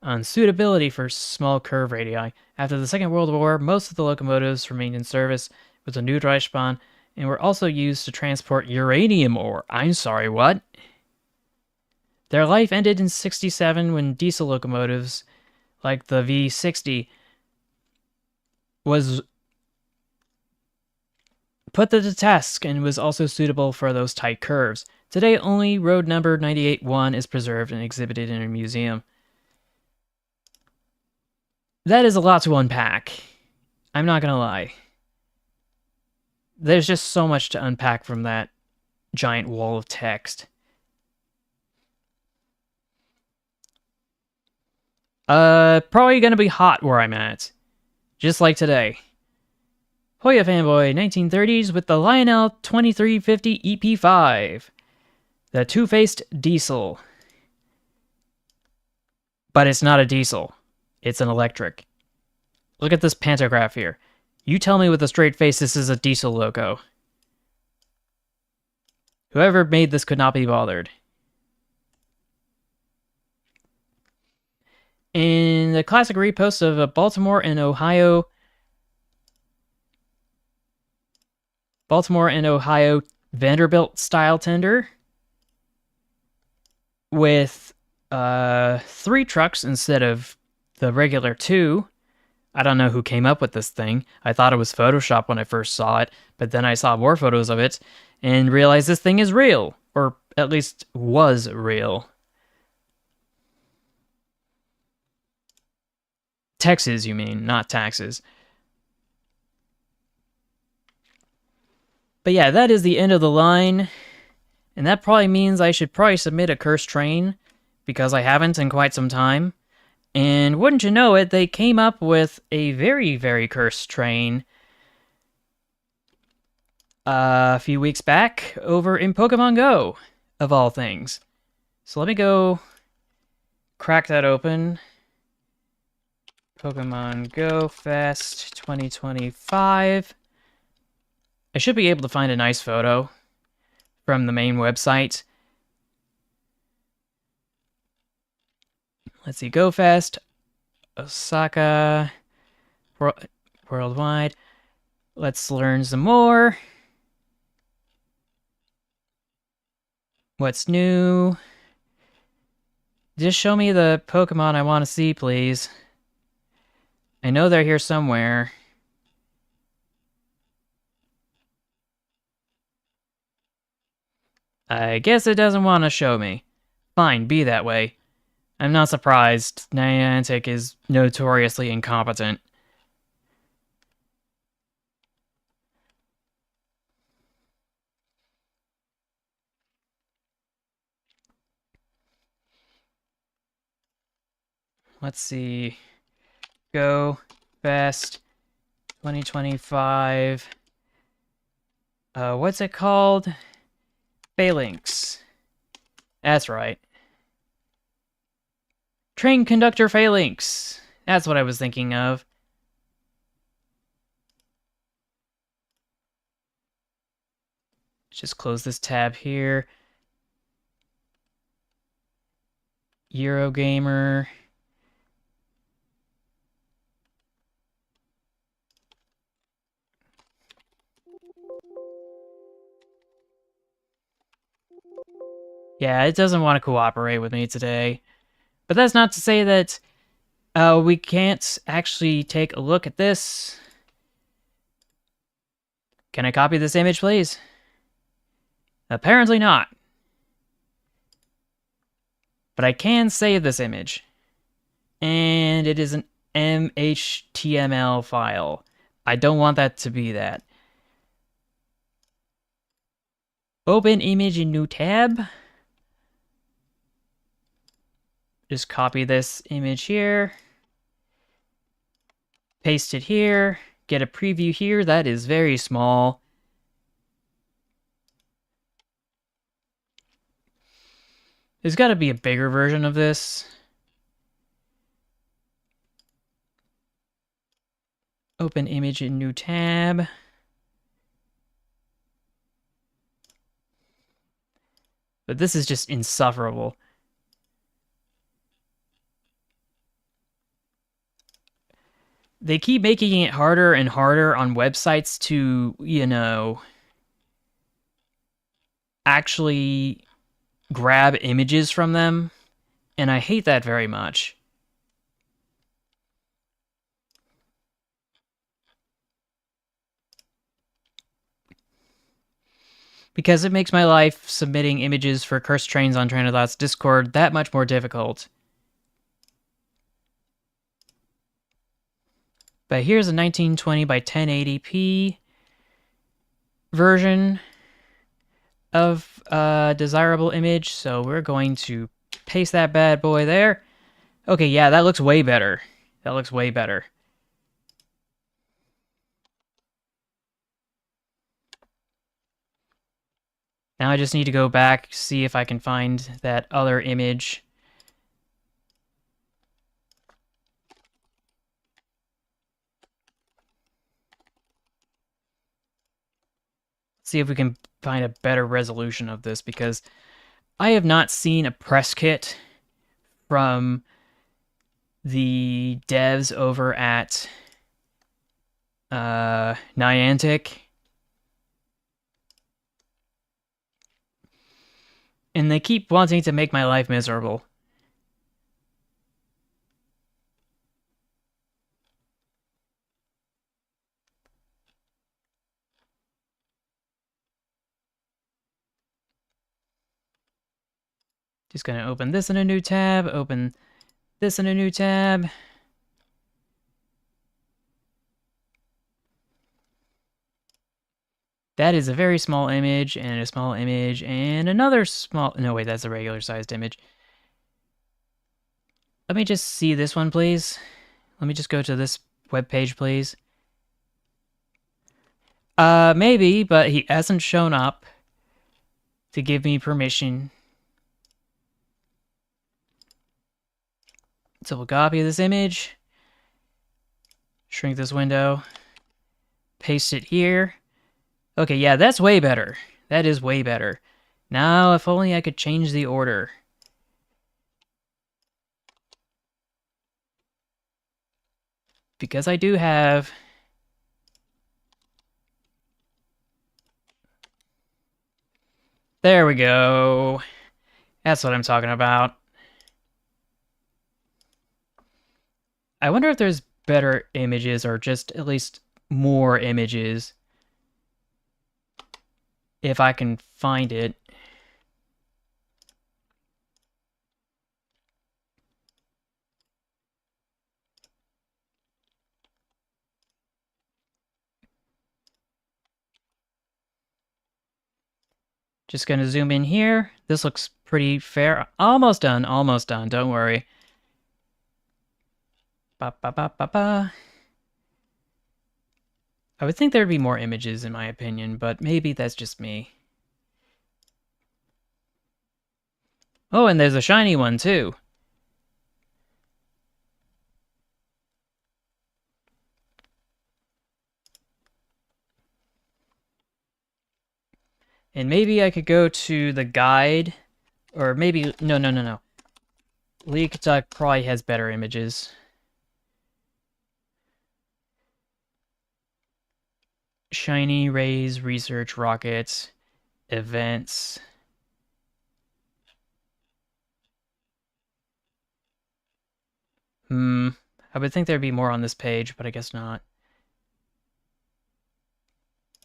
Speaker 1: on suitability for small curve radii. After the Second World War, most of the locomotives remained in service with the new Reichsbahn and were also used to transport uranium ore. I'm sorry, what? Their life ended in '67 when diesel locomotives, like the V60, was put to the test and was also suitable for those tight curves. Today, only road number 98-1 is preserved and exhibited in a museum. That is a lot to unpack. I'm not gonna lie. There's just so much to unpack from that giant wall of text. Probably gonna be hot where I'm at. Just like today. Hoya fanboy, 1930s with the Lionel 2350 EP5. The two-faced diesel. But it's not a diesel. It's an electric. Look at this pantograph here. You tell me with a straight face this is a diesel logo. Whoever made this could not be bothered. In the classic repost of a Baltimore and Ohio Vanderbilt style tender with 3 trucks instead of the regular 2. I don't know who came up with this thing. I thought it was Photoshop when I first saw it, but then I saw more photos of it and realized this thing is real, or at least was real. Texas, you mean, not taxes. But yeah, that is the end of the line, and that probably means I should probably submit a cursed train, because I haven't in quite some time. And wouldn't you know it, they came up with a very, very cursed train a few weeks back over in Pokemon Go, of all things. So let me go crack that open. Pokemon Go Fest 2025. I should be able to find a nice photo from the main website. Let's see, go fast. Osaka. Worldwide. Let's learn some more. What's new? Just show me the Pokemon I want to see, please. I know they're here somewhere. I guess it doesn't want to show me. Fine, be that way. I'm not surprised. Niantic is notoriously incompetent. Let's see. Go Fest 2025. What's it called? Phalanx. That's right. Train Conductor Phalanx. That's what I was thinking of. Just close this tab here. Eurogamer. Yeah, it doesn't want to cooperate with me today. But that's not to say that we can't actually take a look at this. Can I copy this image, please? Apparently not. But I can save this image. And it is an MHTML file. I don't want that to be that. Open image in new tab. Just copy this image here. Paste it here. Get a preview here. That is very small. There's got to be a bigger version of this. Open image in new tab. But this is just insufferable. They keep making it harder and harder on websites to, you know, actually grab images from them, and I hate that very much. Because it makes my life submitting images for Cursed Trains on Trainodot's Discord that much more difficult. But here's a 1920 by 1080p version of a desirable image, so we're going to paste that bad boy there. Okay, yeah, that looks way better. That looks way better. Now I just need to go back, see if I can find that other image. See if we can find a better resolution of this, because I have not seen a press kit from the devs over at Niantic. And they keep wanting to make my life miserable. Just gonna open this in a new tab, open this in a new tab. That is a very small image, and a small image, and another small... No, wait, that's a regular-sized image. Let me just see this one, please. Let me just go to this web page, please. Maybe, but he hasn't shown up to give me permission. So we'll copy this image, shrink this window, paste it here. Okay, yeah, that's way better. That is way better. Now, if only I could change the order. because I do have... There we go. That's what I'm talking about. I wonder if there's better images or just at least more images. If I can find it. Just gonna zoom in here. This looks pretty fair. Almost done, don't worry. Ba ba ba ba ba. I would think there'd be more images in my opinion, but maybe that's just me. Oh, and there's a shiny one too. And maybe I could go to the guide, or maybe, no. Leak Duck probably has better images. Shiny, rays, research, rockets, events. I would think there'd be more on this page, but I guess not.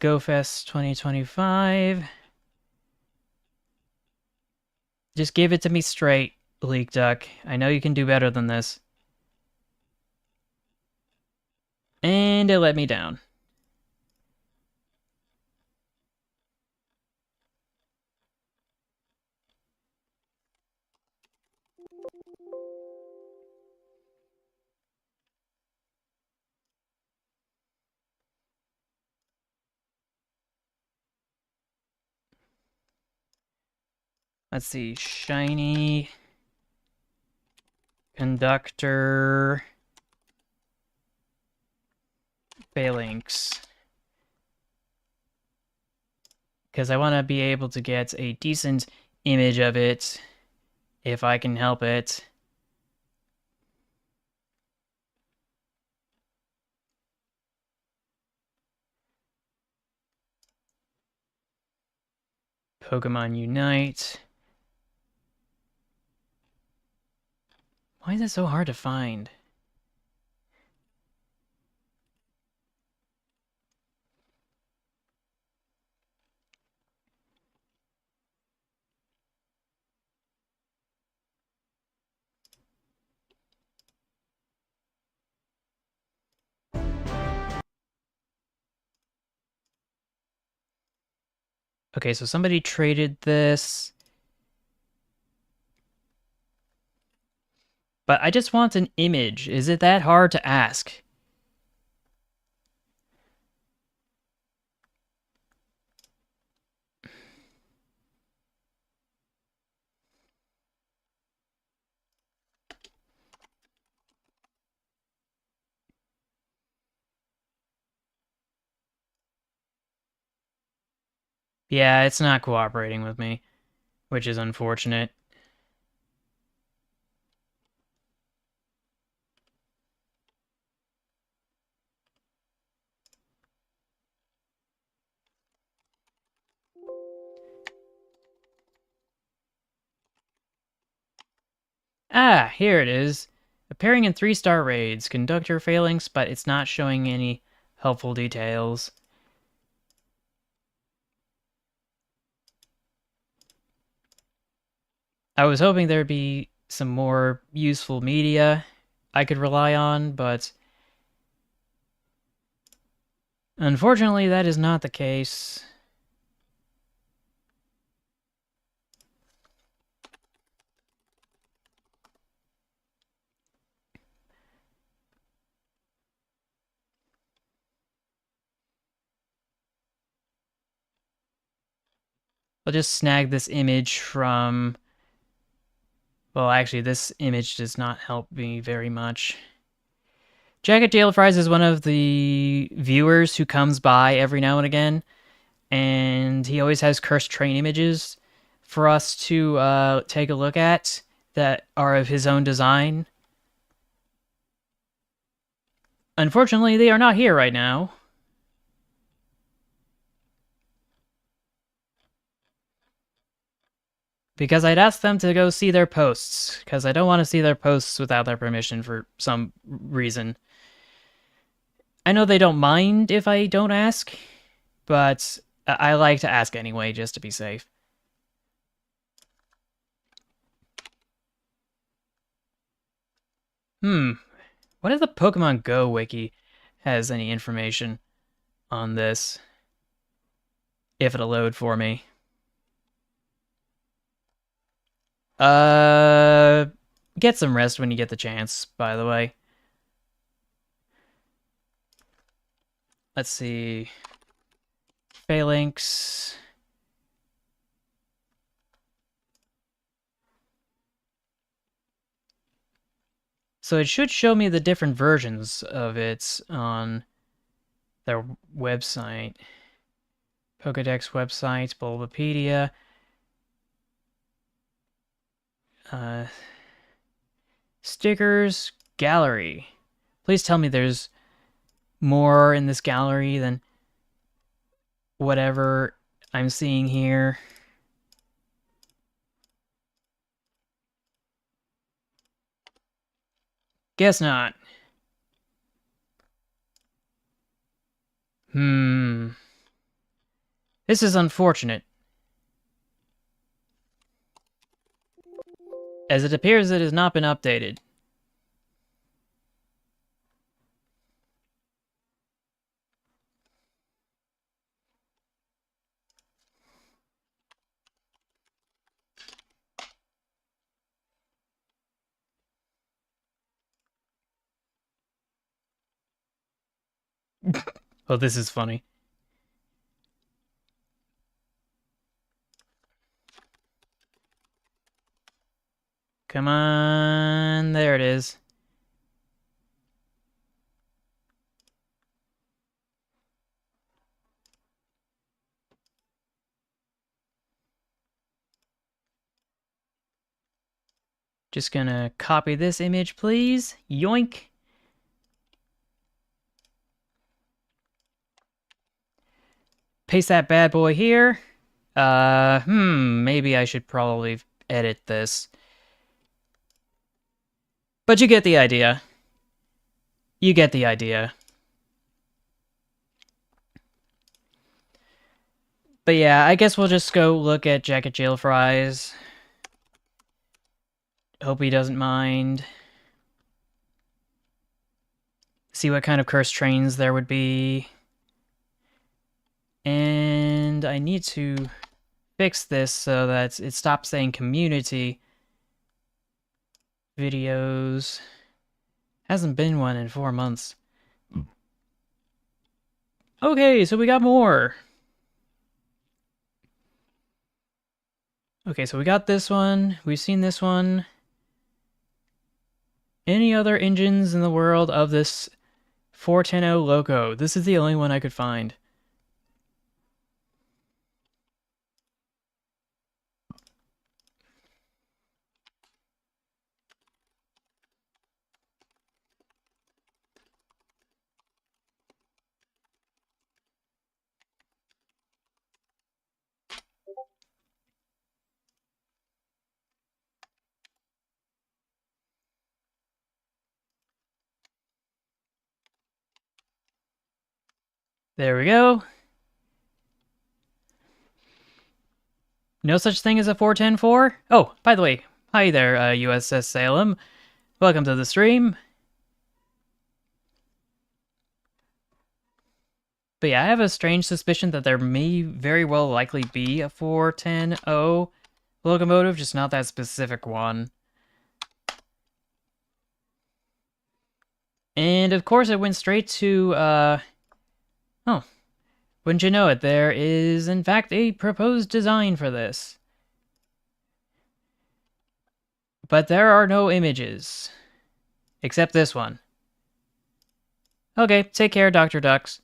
Speaker 1: GoFest 2025. Just give it to me straight, Leak Duck. I know you can do better than this. And it let me down. Let's see, shiny, conductor, phalanx. Because I want to be able to get a decent image of it, if I can help it. Pokemon Unite. Why is it so hard to find? Okay, so somebody traded this. But I just want an image. Is it that hard to ask? Yeah, it's not cooperating with me, which is unfortunate. Ah, here it is. Appearing in 3-star raids. Conductor phalanx, but it's not showing any helpful details. I was hoping there'd be some more useful media I could rely on, but unfortunately that is not the case. I'll just snag this image from... Well, actually, this image does not help me very much. Jacket Jail Fries is one of the viewers who comes by every now and again, and he always has cursed train images for us to take a look at that are of his own design. Unfortunately, they are not here right now. Because I'd asked them to go see their posts, because I don't want to see their posts without their permission for some reason. I know they don't mind if I don't ask, but I like to ask anyway, just to be safe. What if the Pokemon Go wiki has any information on this? If it'll load for me. Get some rest when you get the chance, by the way. Let's see. Phalanx. So it should show me the different versions of it on their website. Pokedex website, Bulbapedia. Stickers, gallery. Please tell me there's more in this gallery than whatever I'm seeing here. Guess not. This is unfortunate, as it appears it has not been updated. Oh, this is funny. Come on, there it is. Just gonna copy this image, please. Yoink. Paste that bad boy here. Maybe I should probably edit this. But you get the idea. You get the idea. But yeah, I guess we'll just go look at Jacket Jail Fries. Hope he doesn't mind. See what kind of cursed trains there would be. And I need to fix this so that it stops saying community videos. Hasn't been one in 4 months. Okay, so we got more. Okay, so we got this one. We've seen this one. Any other engines in the world of this 410 loco? This is the only one I could find. There we go. No such thing as a 410-4? Oh, by the way, hi there, USS Salem. Welcome to the stream. But yeah, I have a strange suspicion that there may very well likely be a 410-0 locomotive, just not that specific one. And of course it went straight to, oh, wouldn't you know it, there is in fact a proposed design for this. But there are no images. Except this one. Okay, take care, Dr. Ducks.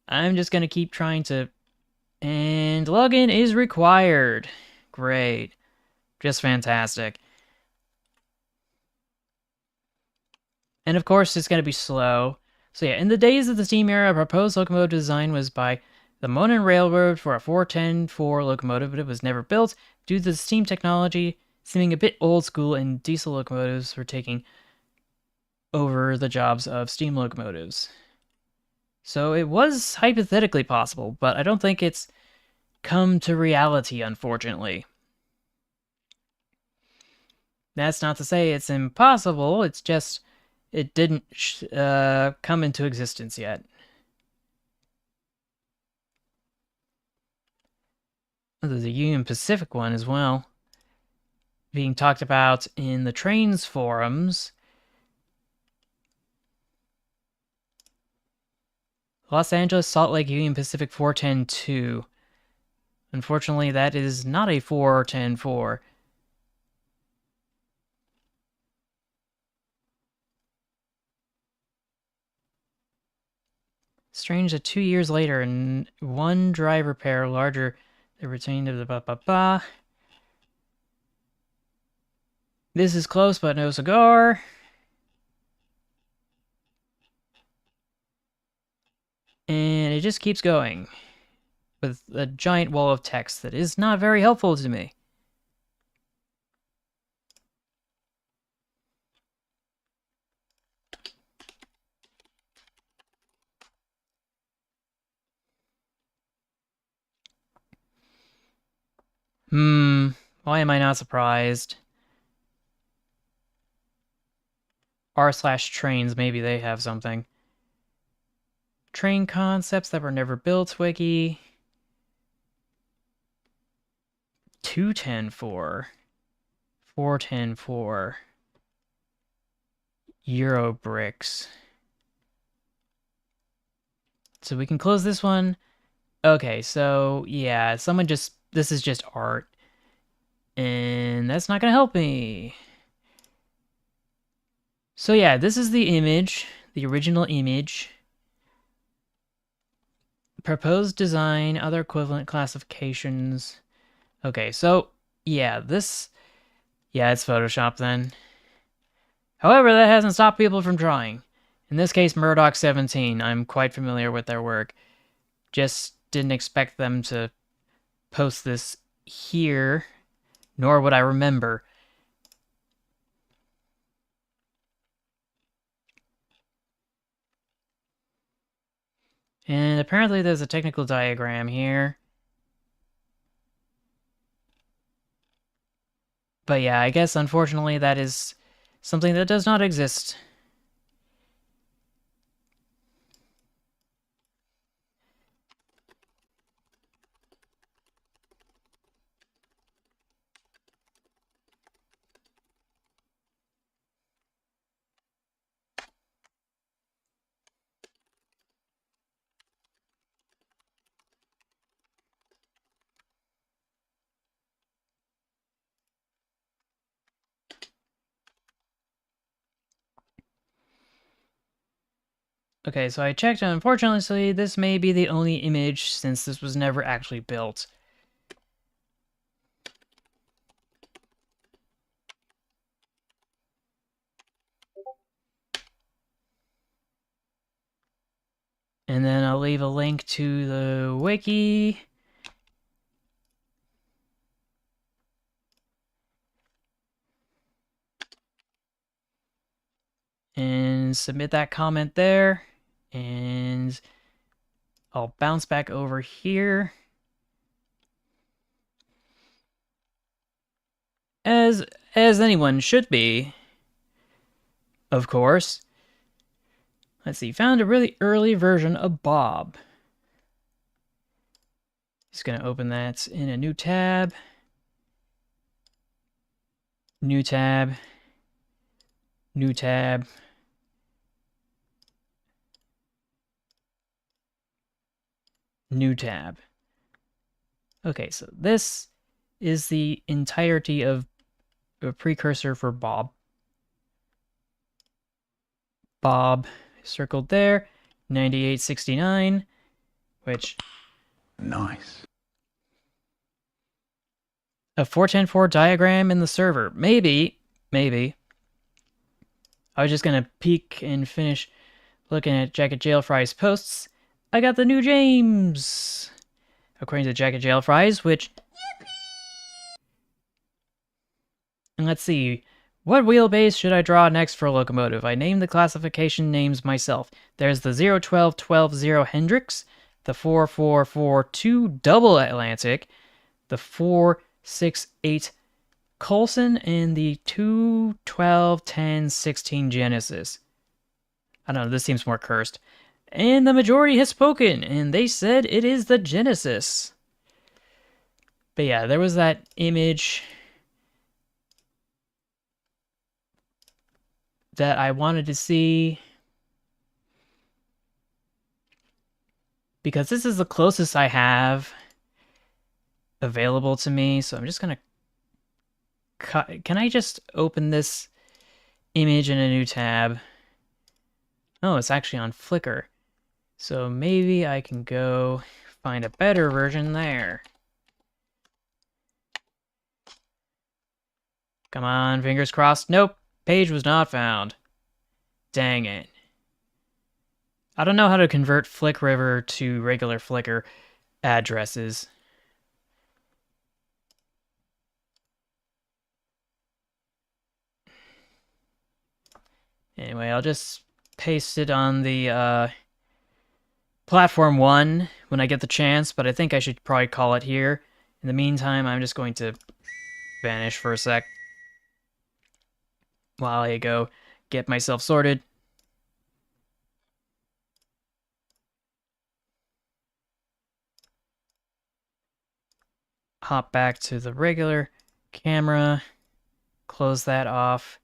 Speaker 1: I'm just gonna keep trying to... And login is required. Great. Just fantastic. And of course, it's going to be slow. So yeah, in the days of the steam era, a proposed locomotive design was by the Monon Railroad for a 410-4 locomotive, but it was never built due to the steam technology seeming a bit old school and diesel locomotives were taking over the jobs of steam locomotives. So it was hypothetically possible, but I don't think it's come to reality, unfortunately. That's not to say it's impossible, it's just it didn't come into existence yet. Oh, there's a Union Pacific one as well, being talked about in the trains forums. Los Angeles Salt Lake Union Pacific 410-2. Unfortunately, that is not a 410-4. Strange that 2 years later, and one driver pair larger than retained of the ba. This is close, but no cigar. And it just keeps going with a giant wall of text that is not very helpful to me. Why am I not surprised? r/trains, maybe they have something. Train concepts that were never built, wiki. 210-4. 410-4. Euro bricks. So we can close this one. Okay, so yeah, this is just art. And that's not gonna help me. So yeah, this is the image, the original image. Proposed design, other equivalent classifications. Okay, so yeah, it's Photoshop then. However, that hasn't stopped people from trying. In this case, Murdoch 17. I'm quite familiar with their work. Just didn't expect them to post this here, nor would I remember. And apparently there's a technical diagram here. But yeah, I guess unfortunately that is something that does not exist. Okay, so I checked, and unfortunately, this may be the only image since this was never actually built. And then I'll leave a link to the wiki. And submit that comment there. And I'll bounce back over here. As anyone should be, of course. Let's see, found a really early version of Bob. Just gonna open that in a new tab. New tab. New tab. New tab. Okay, so this is the entirety of a precursor for Bob. Bob circled there, 9869, which...
Speaker 7: Nice.
Speaker 1: A 410-4 diagram in the server. Maybe. I was just gonna peek and finish looking at Jacket Jail Fry's posts. I got the new James! According to Jacket Jail Fries, which... And let's see. What wheelbase should I draw next for a locomotive? I named the classification names myself. There's the 01212 Hendrix, the 4442 Double Atlantic, the 468 Coulson, and the 2121016 Genesis. I don't know, this seems more cursed. And the majority has spoken, and they said it is the Genesis. But yeah, there was that image that I wanted to see, because this is the closest I have available to me, so I'm just gonna cut. Can I just open this image in a new tab? Oh, it's actually on Flickr. So maybe I can go find a better version there. Come on, fingers crossed. Nope, page was not found. Dang it. I don't know how to convert FlickRiver to regular Flickr addresses. Anyway, I'll just paste it on the platform 1 when I get the chance, but I think I should probably call it here. In the meantime, I'm just going to vanish for a sec while I go get myself sorted. Hop back to the regular camera, close that off.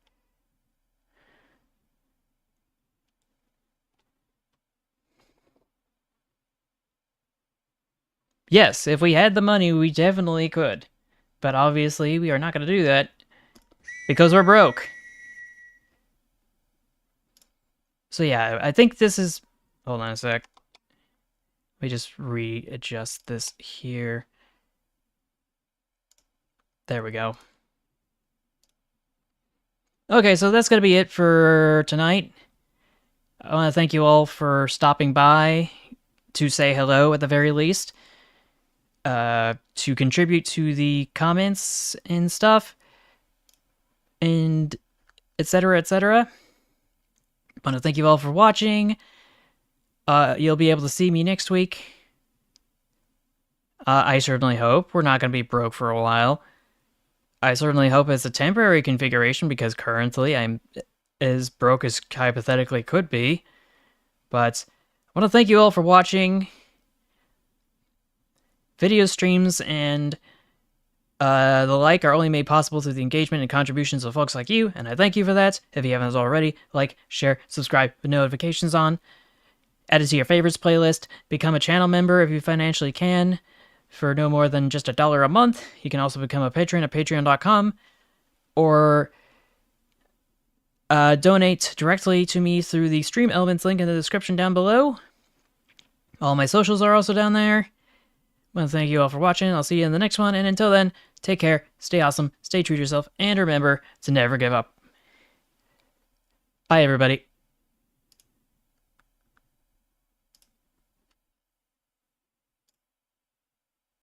Speaker 1: Yes, if we had the money, we definitely could. But obviously, we are not going to do that because we're broke. So yeah, I think this is... Hold on a sec. Let me just readjust this here. There we go. Okay, so that's going to be it for tonight. I want to thank you all for stopping by to say hello at the very least. To contribute to the comments and stuff. And etc, etc. I want to thank you all for watching. You'll be able to see me next week. I certainly hope. We're not going to be broke for a while. I certainly hope it's a temporary configuration, because currently I'm as broke as hypothetically could be. But I want to thank you all for watching. Video streams and the like are only made possible through the engagement and contributions of folks like you, and I thank you for that. If you haven't already, like, share, subscribe with notifications on. Add it to your favorites playlist. Become a channel member if you financially can, for no more than just $1 a month. You can also become a patron at patreon.com, or donate directly to me through the Stream Elements link in the description down below. All my socials are also down there. I want to thank you all for watching. I'll see you in the next one, and until then, take care, stay awesome, stay true to yourself, and remember to never give up. Bye, everybody.